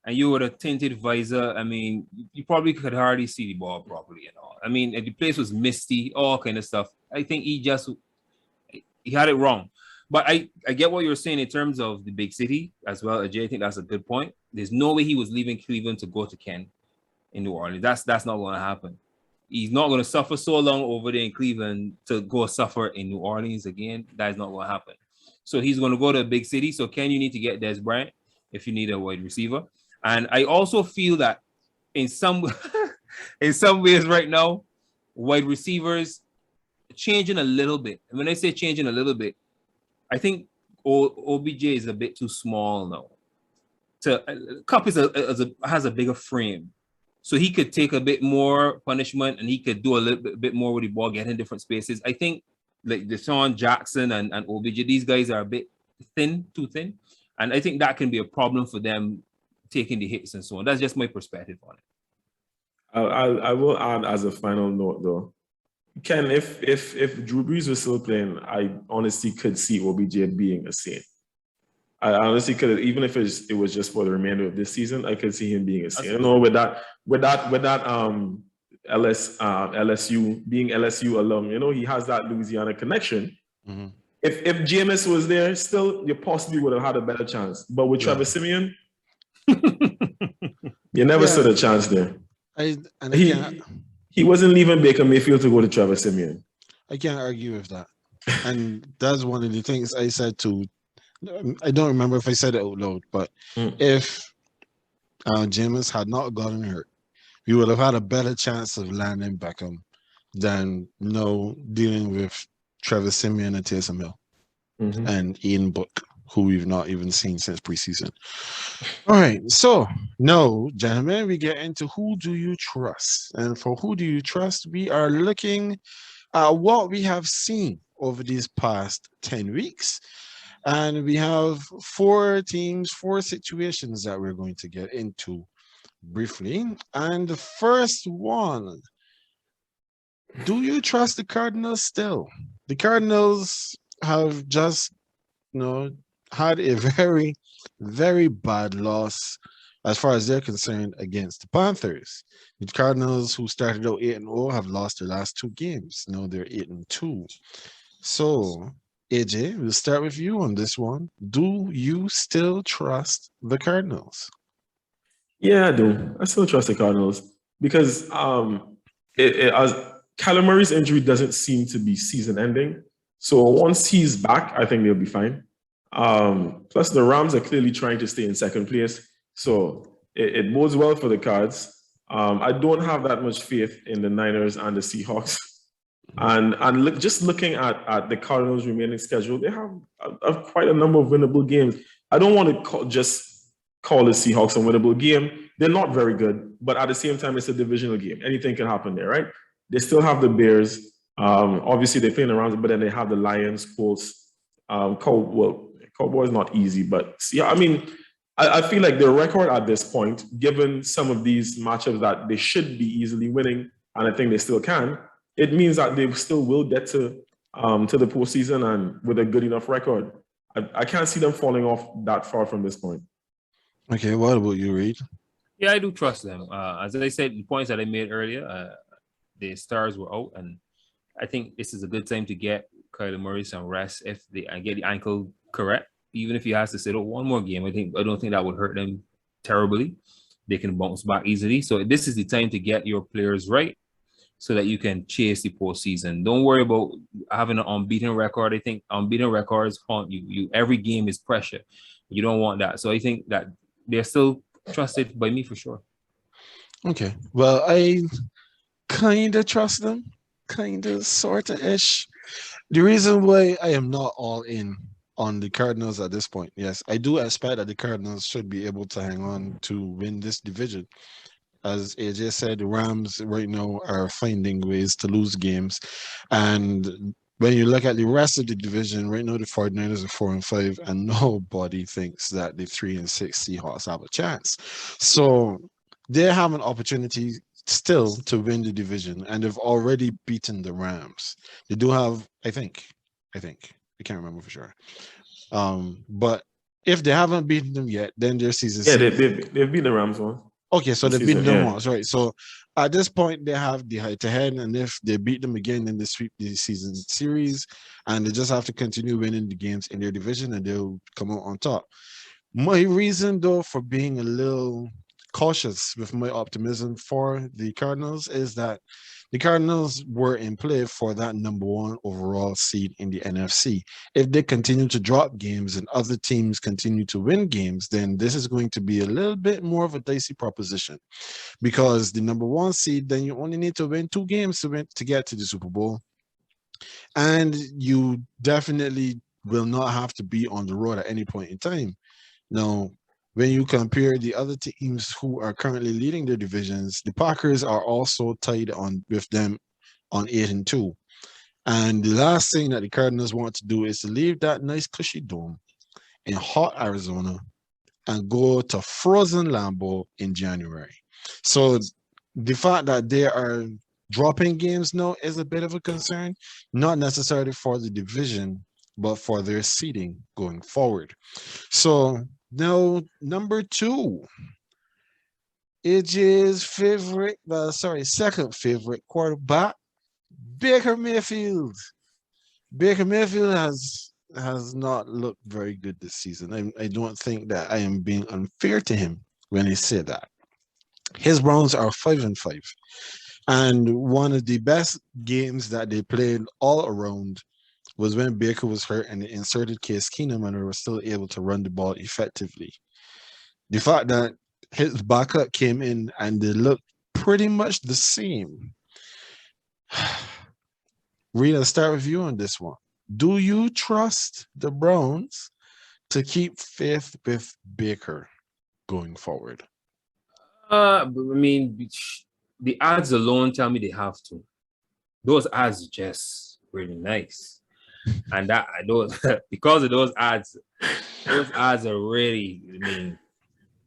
and you with a tinted visor, I mean, you probably could hardly see the ball properly and all. I mean, the place was misty, all kind of stuff. I think he had it wrong. But I get what you're saying in terms of the big city as well, Ajay. I think that's a good point. There's no way he was leaving Cleveland to go to Ken in New Orleans. That's not going to happen. He's not going to suffer so long over there in Cleveland to go suffer in New Orleans again. That is not going to happen. So he's going to go to a big city. So Ken, you need to get Des Bryant if you need a wide receiver. And I also feel that in some ways right now, wide receivers changing a little bit. And when I say changing a little bit, I think OBJ is a bit too small now. Cup has a bigger frame, so he could take a bit more punishment and he could do a little bit more with the ball, get in different spaces. I think like Deshaun Jackson and OBJ, these guys are a bit too thin, and I think that can be a problem for them taking the hits and so on. That's just my perspective on it. I will add as a final note though, Ken, if Drew Brees was still playing, I honestly could see OBJ being a Saint. I honestly could, even if it was just for the remainder of this season, I could see him being a Saint. You know, with that LSU being LSU alum, you know, he has that Louisiana connection. Mm-hmm. If Jameis was there, still you possibly would have had a better chance. But with Trevor Siemian, you never stood a chance there. He wasn't leaving Baker Mayfield to go to Trevor Siemian. I can't argue with that. And that's one of the things I said to, I don't remember if I said it out loud, but if Jameis had not gotten hurt, we would have had a better chance of landing Beckham than dealing with Trevor Siemian and Taysom Hill and Ian Book, who we've not even seen since preseason. All right, so now, gentlemen, we get into who do you trust? And for who do you trust, we are looking at what we have seen over these past 10 weeks. And we have 4 teams, 4 situations that we're going to get into briefly. And the first one, do you trust the Cardinals still? The Cardinals have just, had a very, very bad loss as far as they're concerned against the Panthers. The Cardinals, who started out 8-0, have lost their last 2 games. Now they're 8-2. So, AJ, we'll start with you on this one. Do you still trust the Cardinals? Yeah, I do. I still trust the Cardinals because Kyler Murray's injury doesn't seem to be season-ending. So once he's back, I think they'll be fine. Plus, the Rams are clearly trying to stay in second place. So it bodes well for the Cards. I don't have that much faith in the Niners and the Seahawks. And just looking at the Cardinals' remaining schedule, they have quite a number of winnable games. I don't want to just call the Seahawks a winnable game. They're not very good, but at the same time, it's a divisional game. Anything can happen there, right? They still have the Bears. Obviously, they're playing around, but then they have the Lions, Colts. Cowboys not easy, but yeah, I mean, I feel like their record at this point, given some of these matchups that they should be easily winning, and I think they still can, it means that they still will get to the postseason and with a good enough record. I can't see them falling off that far from this point. Okay, what about you, Reid? Yeah, I do trust them. As I said, the points that I made earlier, the stars were out, and I think this is a good time to get Kyler Murray some rest if they get the ankle correct. Even if he has to sit out one more game, I don't think that would hurt them terribly. They can bounce back easily. So this is the time to get your players right so that you can chase the postseason. Don't worry about having an unbeaten record. I think unbeaten records haunt you. Every game is pressure. You don't want that. So I think that they're still trusted by me for sure. Okay. Well, I kind of trust them. Kind of, sort of ish. The reason why I am not all in on the Cardinals at this point, yes, I do expect that the Cardinals should be able to hang on to win this division. As AJ said, the Rams right now are finding ways to lose games. And when you look at the rest of the division, right now the 49ers are 4-5, and nobody thinks that the 3-6 Seahawks have a chance. So they have an opportunity still to win the division, and they've already beaten the Rams. They do have, I think, I can't remember for sure. But if they haven't beaten them yet, then their season. Yeah, they've beaten the Rams once. Okay, so they've beaten them once, right? So at this point, they have the head-to-head, and if they beat them again, then they sweep the season series, and they just have to continue winning the games in their division, and they'll come out on top. My reason, though, for being a little cautious with my optimism for the Cardinals is that the Cardinals were in play for that #1 overall seed in the NFC. If they continue to drop games and other teams continue to win games, then this is going to be a little bit more of a dicey proposition, because the #1 seed, then you only need to win 2 games to get to the Super Bowl. And you definitely will not have to be on the road at any point in time. Now, when you compare the other teams who are currently leading their divisions, the Packers are also tied on with them on 8-2. And the last thing that the Cardinals want to do is to leave that nice cushy dome in hot Arizona and go to frozen Lambeau in January. So the fact that they are dropping games now is a bit of a concern, not necessarily for the division, but for their seeding going forward. So now, number 2, AJ's second favorite quarterback, Baker Mayfield. Baker Mayfield has not looked very good this season. I don't think that I am being unfair to him when I say that. His Browns are 5-5. And one of the best games that they played all around was when Baker was hurt and they inserted Case Keenum and they were still able to run the ball effectively. The fact that his backup came in and they looked pretty much the same. Reid, I'll start with you on this one. Do you trust the Browns to keep faith with Baker going forward? I mean, the odds alone tell me they have to. Those odds are just really nice. And that those because of those odds are really, I mean,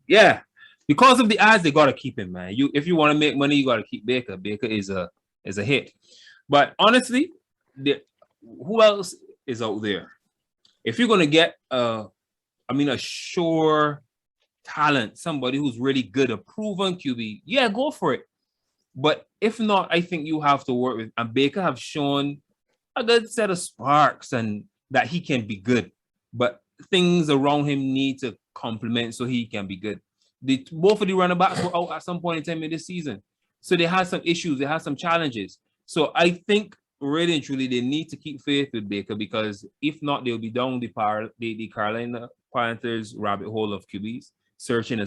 yeah. Because of the odds, they gotta keep him, man. If you want to make money, you gotta keep Baker. Baker is a hit. But honestly, who else is out there? If you're gonna get a sure talent, somebody who's really good, a proven QB, yeah, go for it. But if not, I think you have to work with, and Baker have shown a good set of sparks and that he can be good, but things around him need to complement so he can be good. Both of the running backs were out at some point in time in this season, so they had some issues, they had some challenges. So I think really and truly they need to keep faith with Baker, because if not, they'll be down the Carolina Panthers rabbit hole of QBs, searching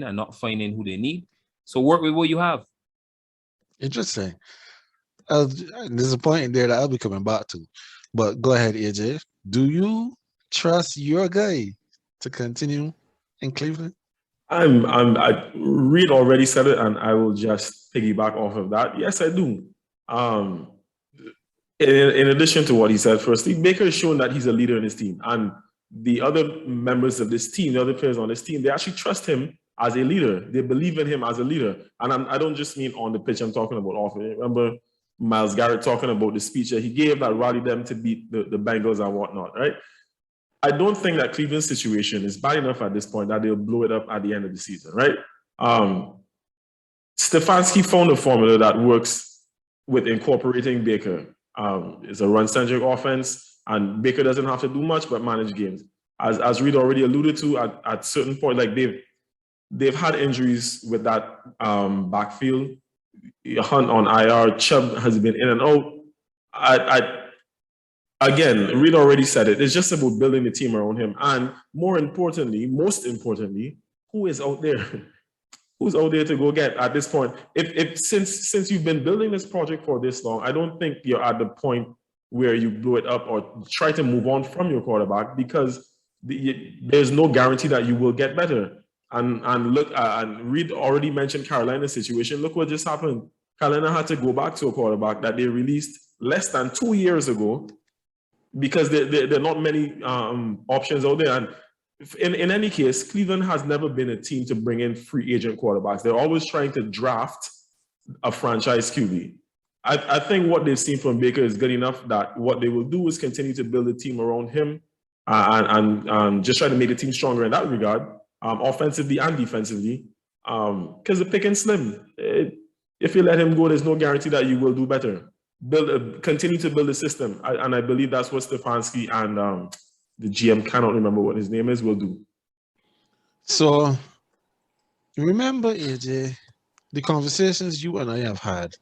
and not finding who they need. So work with what you have. Interesting. There's a point in there that I'll be coming back to. But go ahead, AJ. Do you trust your guy to continue in Cleveland? Reid already said it, and I will just piggyback off of that. Yes, I do. In addition to what he said, firstly, Baker has shown that he's a leader in his team, and the other members of this team, the other players on this team, they actually trust him as a leader. They believe in him as a leader, and I don't just mean on the pitch. I'm talking about off it. Remember Myles Garrett talking about the speech that he gave that rallied them to beat the Bengals and whatnot, right? I don't think that Cleveland's situation is bad enough at this point that they'll blow it up at the end of the season, right? Stefanski found a formula that works with incorporating Baker. It's a run-centric offense, and Baker doesn't have to do much but manage games. As Reid already alluded to, at certain point, like they've had injuries with that backfield. Hunt on IR, Chubb has been in and out. Again, Reid already said it. It's just about building the team around him. And most importantly, who is out there? Who's out there to go get at this point? Since you've been building this project for this long, I don't think you're at the point where you blow it up or try to move on from your quarterback, because there's no guarantee that you will get better. And look, and Reid already mentioned Carolina's situation. Look what just happened. Carolina had to go back to a quarterback that they released less than 2 years ago, because there are not many options out there. And in any case, Cleveland has never been a team to bring in free agent quarterbacks. They're always trying to draft a franchise QB. I think what they've seen from Baker is good enough that what they will do is continue to build a team around him and just try to make the team stronger in that regard, offensively and defensively, because the pick and slim. If you let him go, there's no guarantee that you will do better. Continue to build a system, and I believe that's what Stefanski and the GM, cannot remember what his name is, will do. So, remember, AJ, the conversations you and I have had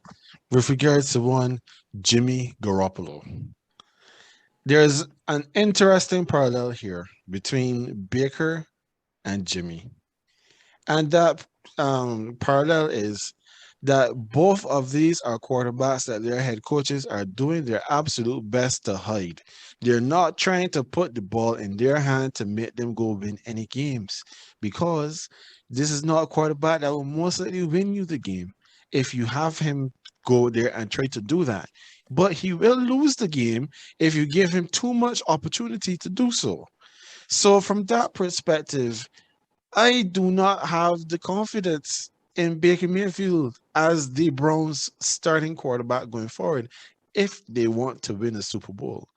with regards to one Jimmy Garoppolo. There's an interesting parallel here between Baker and Jimmy. And that parallel is that both of these are quarterbacks that their head coaches are doing their absolute best to hide. They're not trying to put the ball in their hand to make them go win any games, because this is not a quarterback that will most likely win you the game if you have him go there and try to do that. But he will lose the game if you give him too much opportunity to do so. So from that perspective, I do not have the confidence in Baker Mayfield as the Browns starting quarterback going forward if they want to win a Super Bowl.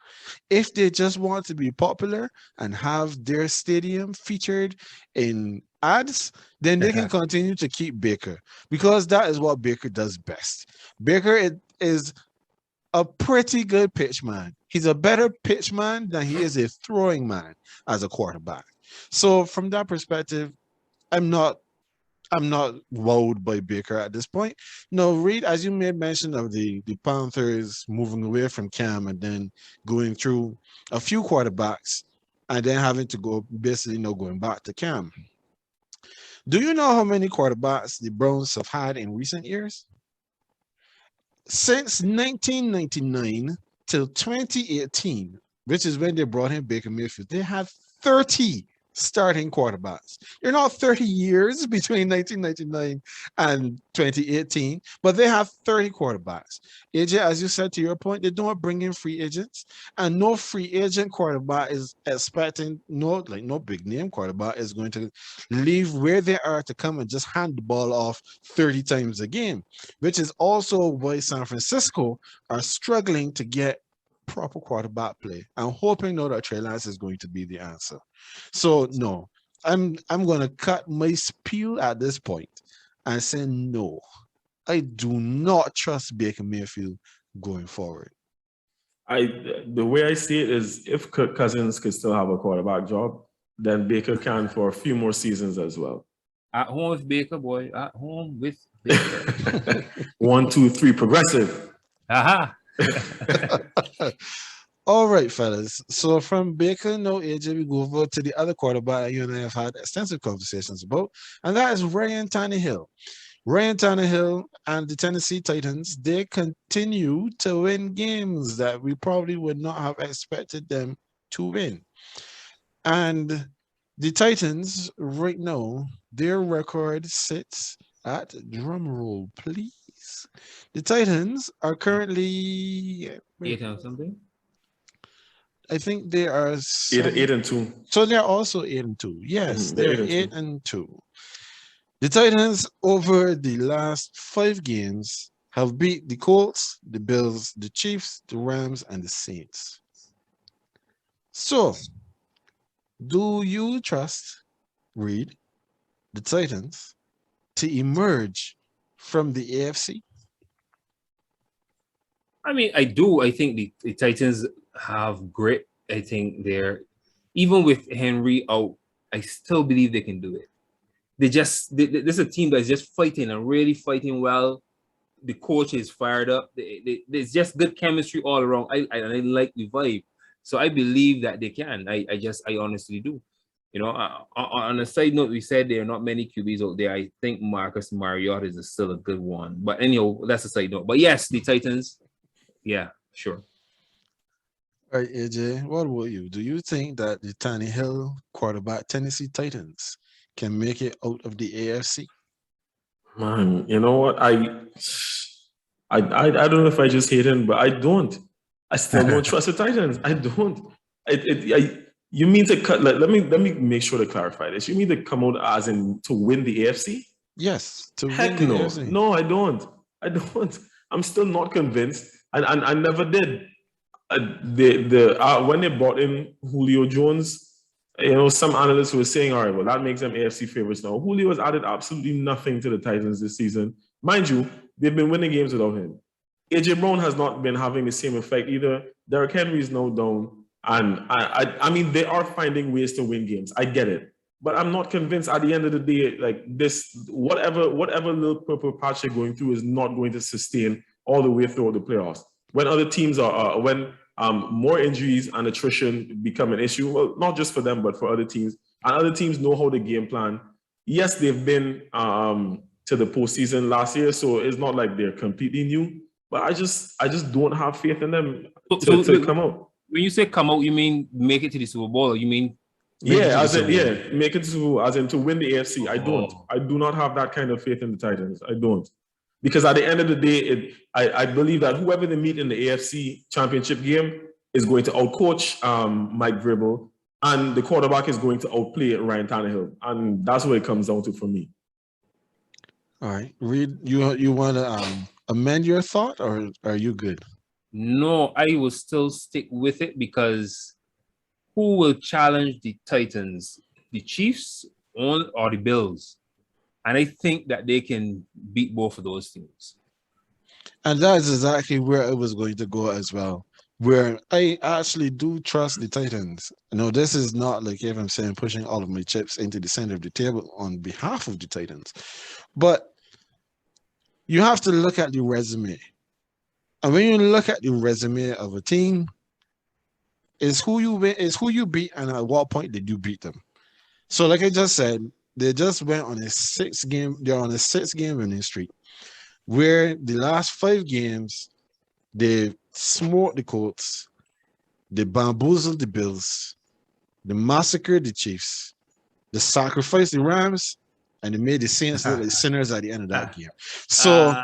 If they just want to be popular and have their stadium featured in ads, then they can continue to keep Baker, because that is what Baker does best. Baker is a pretty good pitch man. He's a better pitch man than he is a throwing man as a quarterback. So from that perspective, I'm not wowed by Baker at this point. No, Reid, as you made mention of the Panthers moving away from Cam and then going through a few quarterbacks and then having to go basically going back to Cam. Do you know how many quarterbacks the Browns have had in recent years? Since 1999 till 2018, which is when they brought in Baker Mayfield, they had 30 starting quarterbacks. You're not 30 years between 1999 and 2018, but they have 30 quarterbacks. AJ, as you said, to your point, they don't bring in free agents, and no free agent quarterback is expecting no big name quarterback is going to leave where they are to come and just hand the ball off 30 times a game, which is also why San Francisco are struggling to get proper quarterback play. I'm hoping now that Trey Lance is going to be the answer. So no, I'm gonna cut my spiel at this point and say no. I do not trust Baker Mayfield going forward. The way I see it is, if Kirk Cousins could still have a quarterback job, then Baker can for a few more seasons as well. At home with Baker, boy. At home with Baker. 1, 2, 3, progressive. Aha. All right, fellas. So from Baker, no AJ, we go over to the other quarterback you and I have had extensive conversations about, and that is Ryan Tannehill. Ryan Tannehill and the Tennessee Titans, they continue to win games that we probably would not have expected them to win. And the Titans, right now, their record sits at, drum roll, please. The Titans are currently 8 or something. I think they are 8-2. So they're also 8-2. Yes, they're 8-2. The Titans over the last 5 games have beat the Colts, the Bills, the Chiefs, the Rams, and the Saints. So, do you trust, Reid, the Titans to emerge from the AFC? I mean, I do. I think the Titans have grit. I think they're, even with Henry out, I still believe they can do it. This is a team that's just fighting and really fighting well. The coach is fired up. There's just good chemistry all around. I like the vibe. So I believe that they can. I honestly do. You know, on a side note, we said there are not many QBs out there. I think Marcus Mariota is still a good one. But anyhow, that's a side note. But yes, the Titans, yeah, sure. All right, AJ, what about you? Do you think that the Tannehill quarterback Tennessee Titans can make it out of the AFC? Man, you know what? I don't know if I just hate him, but I don't. I still don't trust the Titans. I don't. You mean to cut? Let me make sure to clarify this. You mean to come out as in to win the AFC? Yes, to Heck win the no. AFC. No, I don't. I'm still not convinced, and I never did. When they brought in Julio Jones, you know, some analysts were saying, all right, well, that makes them AFC favorites now. Julio has added absolutely nothing to the Titans this season. Mind you, they've been winning games without him. AJ Brown has not been having the same effect either. Derrick Henry is now down. And I mean, they are finding ways to win games. I get it. But I'm not convinced at the end of the day, like this, whatever little purple patch they're going through is not going to sustain all the way through the playoffs. When other teams when more injuries and attrition become an issue, well, not just for them, but for other teams, and other teams know how to game plan. Yes, they've been to to the postseason last year, so it's not like they're completely new. But I just don't have faith in them to come out. When you say come out, you mean make it to the Super Bowl, or you mean make it to Super Bowl, as in to win the AFC. I do not have that kind of faith in the Titans. I don't. Because at the end of the day, I believe that whoever they meet in the AFC championship game is going to outcoach Mike Vrabel, and the quarterback is going to outplay Ryan Tannehill. And that's what it comes down to for me. All right. Reid, you want to amend your thought, or are you good? No, I will still stick with it, because who will challenge the Titans? The Chiefs or the Bills? And I think that they can beat both of those teams. And that is exactly where I was going to go as well, where I actually do trust the Titans. This is not like, if I'm saying, pushing all of my chips into the center of the table on behalf of the Titans. But you have to look at the resume. And when you look at the resume of a team, is who you beat, and at what point did you beat them? So like I just said, they just went on a 6-game winning streak, where the last 5 games, they smoked the Colts, they bamboozled the Bills, they massacred the Chiefs, they sacrificed the Rams, and they made the Saints look like sinners at the end of that game. So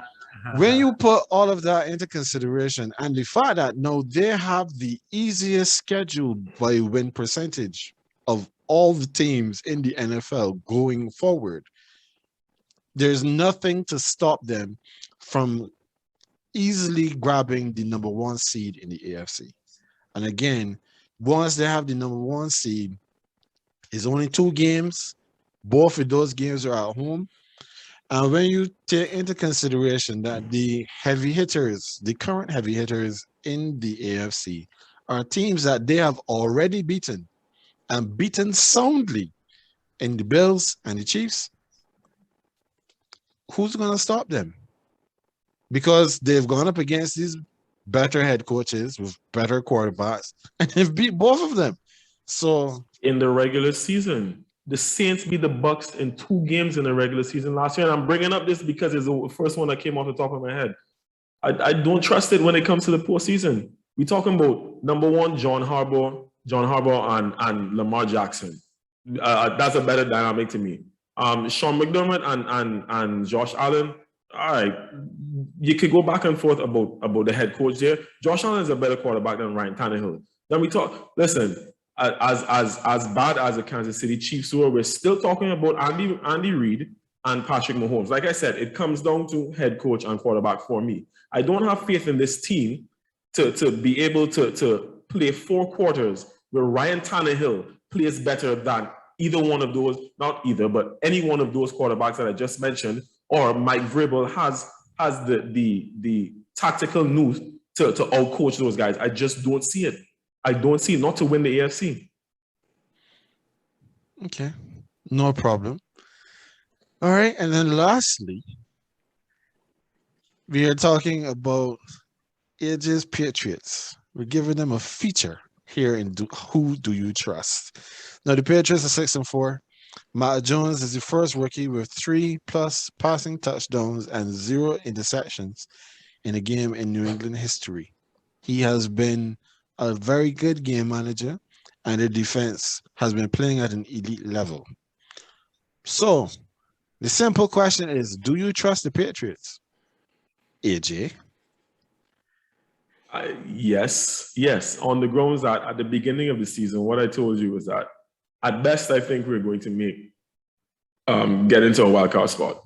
when you put all of that into consideration, and the fact that now they have the easiest schedule by win percentage of all the teams in the NFL going forward, there's nothing to stop them from easily grabbing the number 1 seed in the AFC. And again, once they have the number 1 seed, it's only 2 games. Both of those games are at home. And when you take into consideration that the current heavy hitters in the AFC are teams that they have already beaten, and beaten soundly, in the Bills and the Chiefs, who's going to stop them? Because they've gone up against these better head coaches with better quarterbacks, and they've beat both of them. So in the regular season, the Saints beat the Bucks in 2 games in the regular season last year. And I'm bringing up this because it's the first one that came off the top of my head. I don't trust it when it comes to the postseason. We're talking about number 1, John Harbaugh and Lamar Jackson. That's a better dynamic to me. Sean McDermott and Josh Allen. All right, you could go back and forth about the head coach there. Josh Allen is a better quarterback than Ryan Tannehill. Then we talk. Listen, as bad as the Kansas City Chiefs were, we're still talking about Andy Reid and Patrick Mahomes. Like I said, it comes down to head coach and quarterback for me. I don't have faith in this team to be able to play 4 quarters where Ryan Tannehill plays better than either one of those, not either, but any one of those quarterbacks that I just mentioned, or Mike Vrabel has the tactical nous to outcoach those guys. I just don't see it. I don't see it, not to win the AFC. Okay, no problem. All right, and then lastly, we are talking about AJ's Patriots. We're giving them a feature here in Who Do You Trust? Now, the Patriots are 6-4. Matt Jones is the first rookie with 3+ passing touchdowns and 0 interceptions in a game in New England history. He has been a very good game manager, and the defense has been playing at an elite level. So, the simple question is, do you trust the Patriots? AJ? Yes. On the grounds that at the beginning of the season, what I told you was that at best, I think we're going to get into a wildcard spot.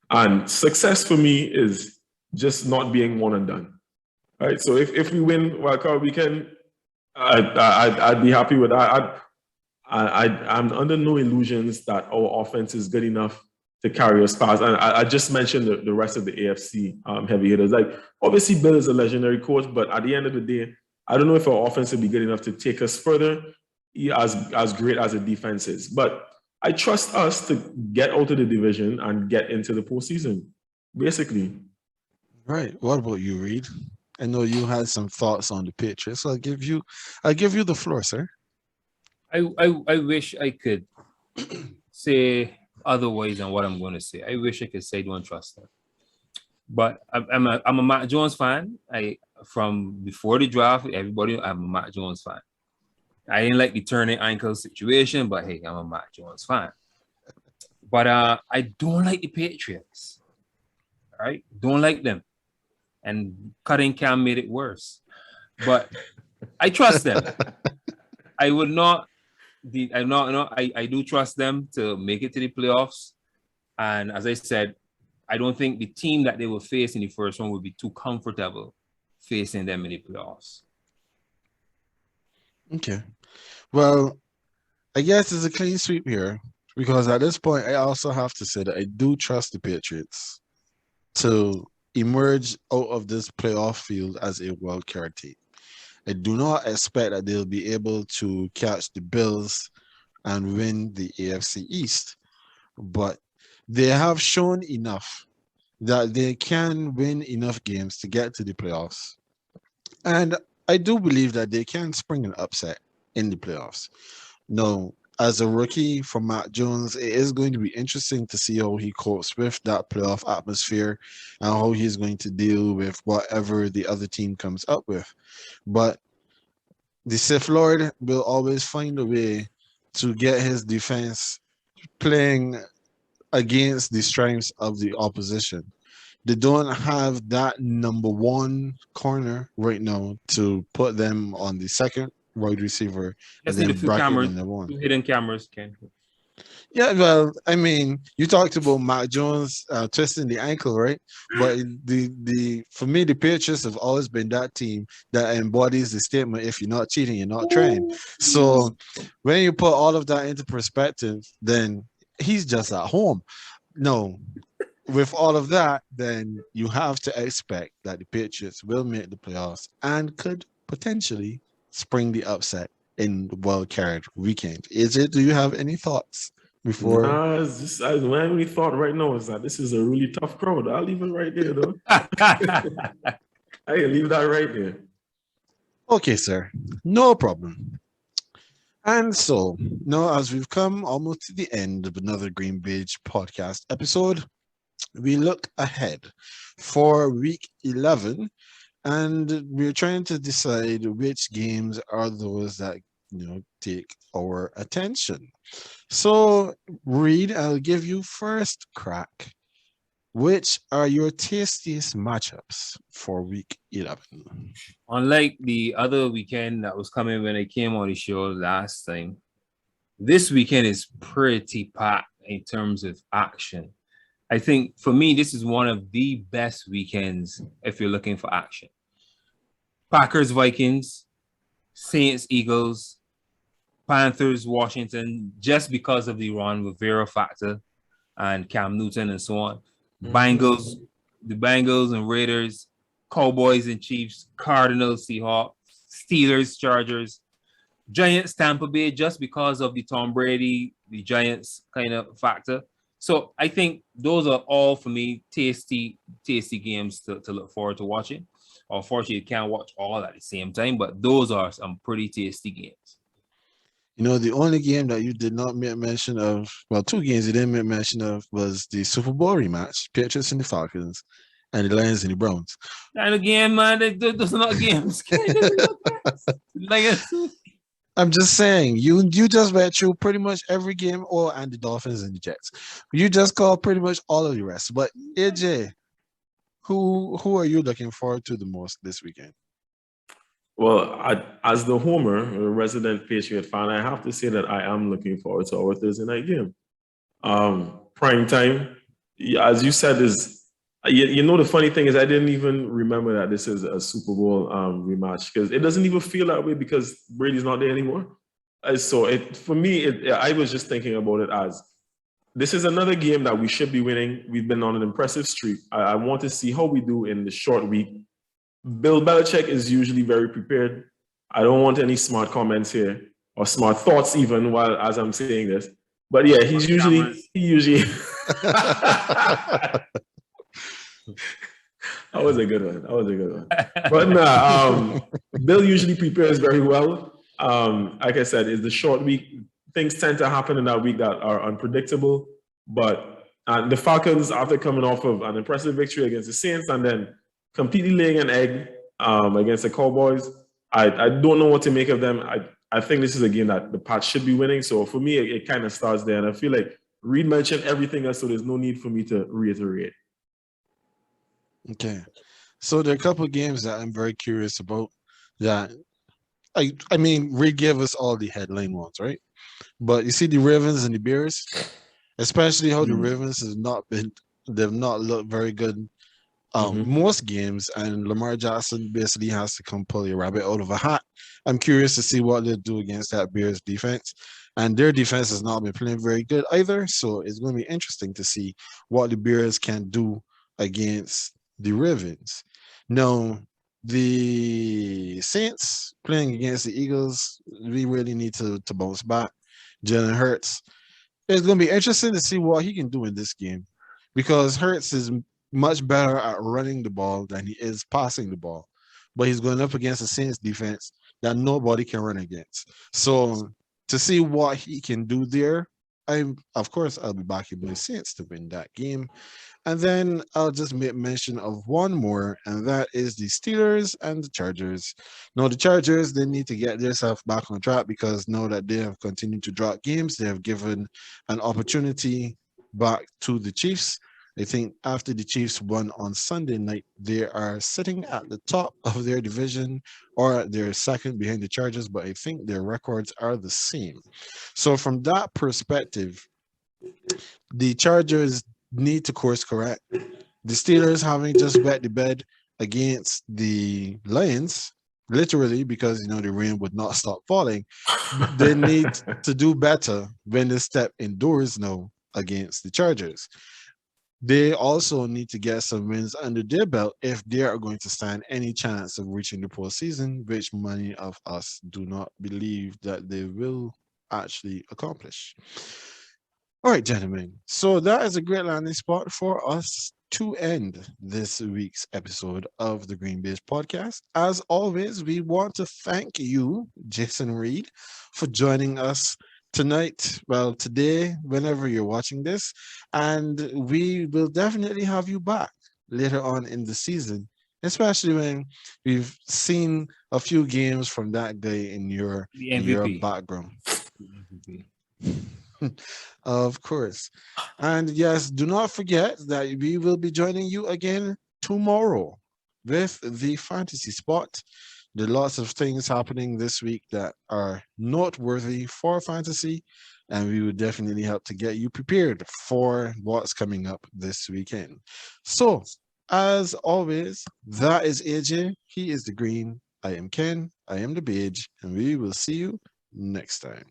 And success for me is just not being one and done. Right? So if we win wildcard weekend, I'd be happy with that. I'm under no illusions that our offense is good enough to carry us past. And I just mentioned the rest of the AFC heavy hitters. Like, obviously, Bill is a legendary coach, but at the end of the day, I don't know if our offense will be good enough to take us further, as great as the defense is. But I trust us to get out of the division and get into the postseason, basically. Right. What about you, Reid? I know you had some thoughts on the Patriots, so I'll give you the floor, sir. I wish I could say other ways than what I'm going to say. I wish I could say don't trust them. But I'm a Mac Jones fan. From before the draft, everybody, I'm a Mac Jones fan. I didn't like the turning ankle situation, but hey, I'm a Mac Jones fan. But I don't like the Patriots. All right? Don't like them. And cutting Cam made it worse. But I trust them. I would not. I do trust them to make it to the playoffs. And as I said, I don't think the team that they will face in the first one would be too comfortable facing them in the playoffs. Okay. Well, I guess it's a clean sweep here because at this point, I also have to say that I do trust the Patriots to emerge out of this playoff field as a wild card team. I do not expect that they'll be able to catch the Bills and win the AFC East, but they have shown enough that they can win enough games to get to the playoffs. And I do believe that they can spring an upset in the playoffs. No, as a rookie for Mac Jones, it is going to be interesting to see how he copes with that playoff atmosphere and how he's going to deal with whatever the other team comes up with. But the Sith Lord will always find a way to get his defense playing against the strengths of the opposition. They don't have that number one corner right now to put them on the second wide receiver. Let's need a few cameras, two hidden cameras, Ken. Yeah, well, I mean, you talked about Mac Jones twisting the ankle, right? But the for me, the Patriots have always been that team that embodies the statement: if you're not cheating, you're not trying. So when you put all of that into perspective, then he's just at home. No, with all of that, then you have to expect that the Patriots will make the playoffs and could potentially spring the upset in the wild card weekend. Do you have any thoughts before? My only thought right now is that this is a really tough crowd. I'll leave it right there, though. I leave that right there. Okay, sir. No problem. And so, now as we've come almost to the end of another GreenBaje podcast episode, we look ahead for week 11, and we're trying to decide which games are those that take our attention. So, Reid, I'll give you first crack. Which are your tastiest matchups for week 11? Unlike the other weekend that was coming when I came on the show last time, this weekend is pretty packed in terms of action. I think for me, this is one of the best weekends if you're looking for action. Packers, Vikings, Saints, Eagles, Panthers, Washington, just because of the Ron Rivera factor and Cam Newton and so on. The Bengals and Raiders, Cowboys and Chiefs, Cardinals, Seahawks, Steelers, Chargers, Giants, Tampa Bay, just because of the Tom Brady, the Giants kind of factor. So I think those are all, for me, tasty games to look forward to watching. Unfortunately, you can't watch all at the same time, but those are some pretty tasty games. The only game that you did not make mention of, well, two games you didn't make mention of was the Super Bowl rematch, Patriots and the Falcons, and the Lions and the Browns. And again, man, those are not games. I'm just saying, you just went through pretty much every game, and the Dolphins and the Jets. You just called pretty much all of the rest. But AJ, who are you looking forward to the most this weekend? Well, as the homer, a resident Patriot fan, I have to say that I am looking forward to our Thursday night game. Prime time, as you said, is the funny thing is I didn't even remember that this is a Super Bowl rematch because it doesn't even feel that way because Brady's not there anymore. So for me, I was just thinking about it as this is another game that we should be winning. We've been on an impressive streak. I want to see how we do in the short week. Bill Belichick is usually very prepared. I don't want any smart comments here or smart thoughts even as I'm saying this. But yeah, he usually That was a good one. But Bill usually prepares very well. Like I said, it's the short week. Things tend to happen in that week that are unpredictable. But the Falcons, after coming off of an impressive victory against the Saints and then completely laying an egg against the Cowboys, I don't know what to make of them. I think this is a game that the Pats should be winning. So for me, it kind of starts there. And I feel like Reid mentioned everything else, so there's no need for me to reiterate. Okay. So there are a couple of games that I'm very curious about that I mean, Reid gave us all the headline ones, right? But you see the Ravens and the Bears, especially how the Ravens they've not looked very good most games, and Lamar Jackson basically has to come pull a rabbit out of a hat. I'm curious to see what they'll do against that Bears defense. And their defense has not been playing very good either. So it's going to be interesting to see what the Bears can do against the Ravens. Now, the Saints playing against the Eagles, we really need to bounce back. Jalen Hurts. It's going to be interesting to see what he can do in this game because Hurts is much better at running the ball than he is passing the ball. But he's going up against a Saints defense that nobody can run against. So to see what he can do there, of course I'll be backing my Saints to win that game. And then I'll just make mention of one more, and that is the Steelers and the Chargers. Now, the Chargers, they need to get themselves back on track because now that they have continued to drop games, they have given an opportunity back to the Chiefs. I think after the Chiefs won on Sunday night, they are sitting at the top of their division, or they're second behind the Chargers, but I think their records are the same. So from that perspective, the Chargers need to course correct. The Steelers, having just wet the bed against the Lions, literally because the rain would not stop falling, they need to do better when they step indoors now against the Chargers. They also need to get some wins under their belt if they are going to stand any chance of reaching the postseason, which many of us do not believe that they will actually accomplish. All right, gentlemen. So that is a great landing spot for us to end this week's episode of the GreenBaje podcast. As always, we want to thank you, Jason Reid, for joining us tonight, well, today, whenever you're watching this, and we will definitely have you back later on in the season, especially when we've seen a few games from that day in your background. Of course. And yes, do not forget that we will be joining you again tomorrow with the fantasy spot. There are lots of things happening this week that are noteworthy for fantasy, and we will definitely help to get you prepared for what's coming up this weekend. So, as always, that is AJ. He is the green. I am Ken. I am the beige, and we will see you next time.